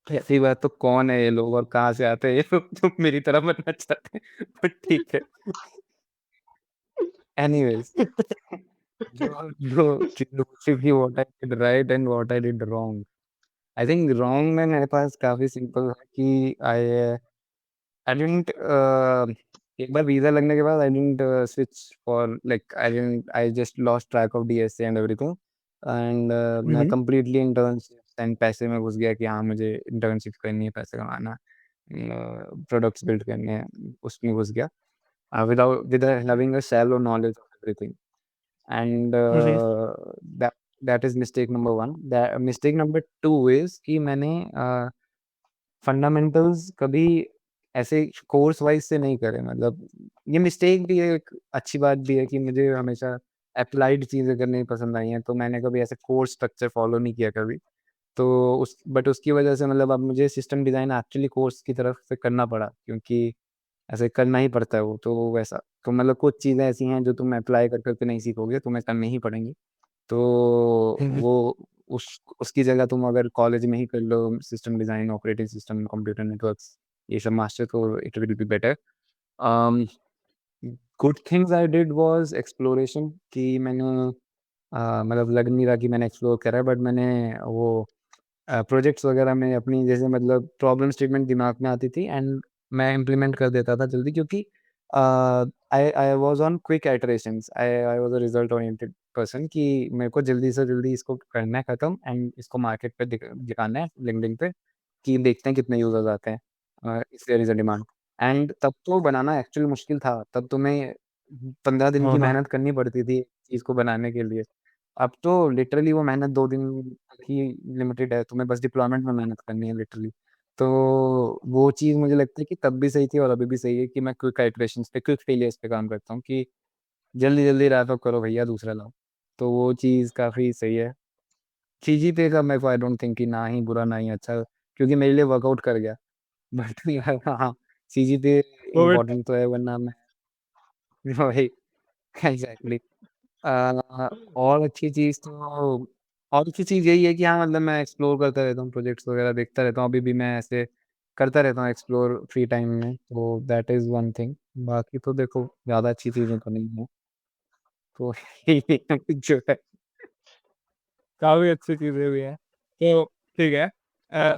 ऐसी बात तो कौन है ये लोग और कहाँ से आते हैं ये लोग जो मेरी तरह बनना चाहते हैं बट ठीक है। एनीवेज़ जो जो चीज़ें what I did right and what I did wrong. I think wrong में मेरे पास काफ़ी सिंपल है कि आई डिडन्ट एक बार वीज़ा लगने के बाद I didn't switch for like I just lost track of DSA and everything and मैं हम्म कंप्लीटली इंटर्नशिप्स एंड पैसे में घुस गया कि हाँ, मुझे इंटर्नशिप करनी है, पैसे कमाना प्रोडक्ट्स बिल्ड करने हैं, उसमें घुस गया with having a shallow knowledge of everything and hmm that that is mistake number 1 mistake number 2 is कि मैंने फंडामेंटल्स कभी ऐसे कोर्स वाइज़ से नहीं करे मतलब ये मिस्टेक भी है, एक अच्छी बात भी है कि मुझे हमेशा एप्लाइड चीज़ें करनी पसंद आई हैं, तो मैंने कभी ऐसे कोर्स स्ट्रक्चर फ़ॉलो नहीं किया कभी। तो उसकी वजह से मतलब अब मुझे सिस्टम डिज़ाइन एक्चुअली कोर्स की तरफ से करना पड़ा क्योंकि ऐसे करना ही पड़ता है वो, तो वैसा। तो मतलब कुछ चीज़ें ऐसी हैं जो तुम अप्लाई कर के नहीं सीखोगे, तुम्हें करनी ही पड़ेंगी। तो हम्म वो उस उसकी जगह तुम अगर कॉलेज में ही कर लो system design, operating system, computer networks ये सब मास्टर तो it will be better. Um, good things I did was exploration कि मैंने मतलब लग नहीं रहा कि मैंने एक्सप्लोर करा है बट मैंने वो प्रोजेक्ट्स वगैरह में अपनी जैसे मतलब प्रॉब्लम स्टेटमेंट दिमाग में आती थी एंड मैं इम्प्लीमेंट कर देता था जल्दी क्योंकि I was on quick iterations I was a result oriented person कि मेरे को जल्दी से जल्दी इसको करना है खत्म एंड इसको मार्केट पे दिखाना है लिंक्डइन पे कि देखते हैं कितने यूज़र्स आते हैं if there is a demand and तब तो बनाना एक्चुअली मुश्किल था। तब तुम्हें 15 दिन हाँ की हाँ मेहनत करनी पड़ती थी चीज़ को बनाने के लिए। अब तो लिटरली वो मेहनत 2 दिन तक ही लिमिटेड है, तुम्हें बस डिप्लॉयमेंट में मेहनत करनी है लिटरली। तो वो चीज़ मुझे लगता है कि तब भी सही थी और अभी भी सही है कि मैं क्विक इटरेशंस पे, क्विक फेलियर्स पे काम करता हूँ कि जल्दी-जल्दी रैप अप करो भैया दूसरा लाओ। तो वो चीज़ काफ़ी सही है। सीजीपीए का मेरे को आई डोंट थिंक कि ना ही बुरा ना ही अच्छा क्योंकि मेरे लिए वर्कआउट कर गया। बट हाँ, सीजीपीए वो भी इम्पोर्टेंट तो है वरना मैं वही एग्ज़ैक्टली और अच्छी चीज़ तो और अच्छी चीज़ यही है कि हाँ, मतलब मैं एक्सप्लोर करता रहता हूँ, प्रोजेक्ट्स वगैरह देखता रहता हूँ। अभी भी मैं ऐसे करता रहता हूँ एक्सप्लोर फ्री टाइम में, तो दैट इज़ वन थिंग। बाकी तो देखो ज़्यादा अच्छी चीज़ें तो नहीं हैं, तो यही जो है काफ़ी अच्छी चीज़ें भी हैं। तो ठीक है।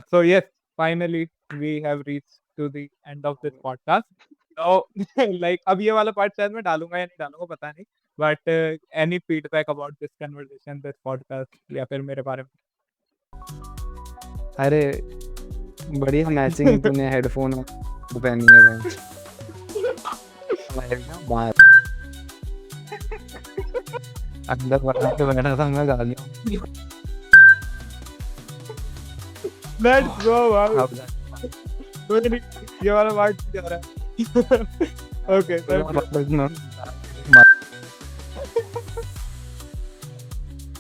So yes finally we have reached to the end of this podcast. तो लाइक अब ये वाला पार्ट शायद मैं डालूँगा या नहीं डालूँगा पता नहीं। But any feedback about this conversation, this podcast या फिर मेरे बारे में? अरे बढ़िया मैचिंग तूने हेडफ़ोन पहनी है भाई। मैं अंदर बना के बैठा था मैं गालियों लेट्स गो भाई। अब कोई नहीं, ये वाला पार्ट जा रहा है। Okay, thank you. जाके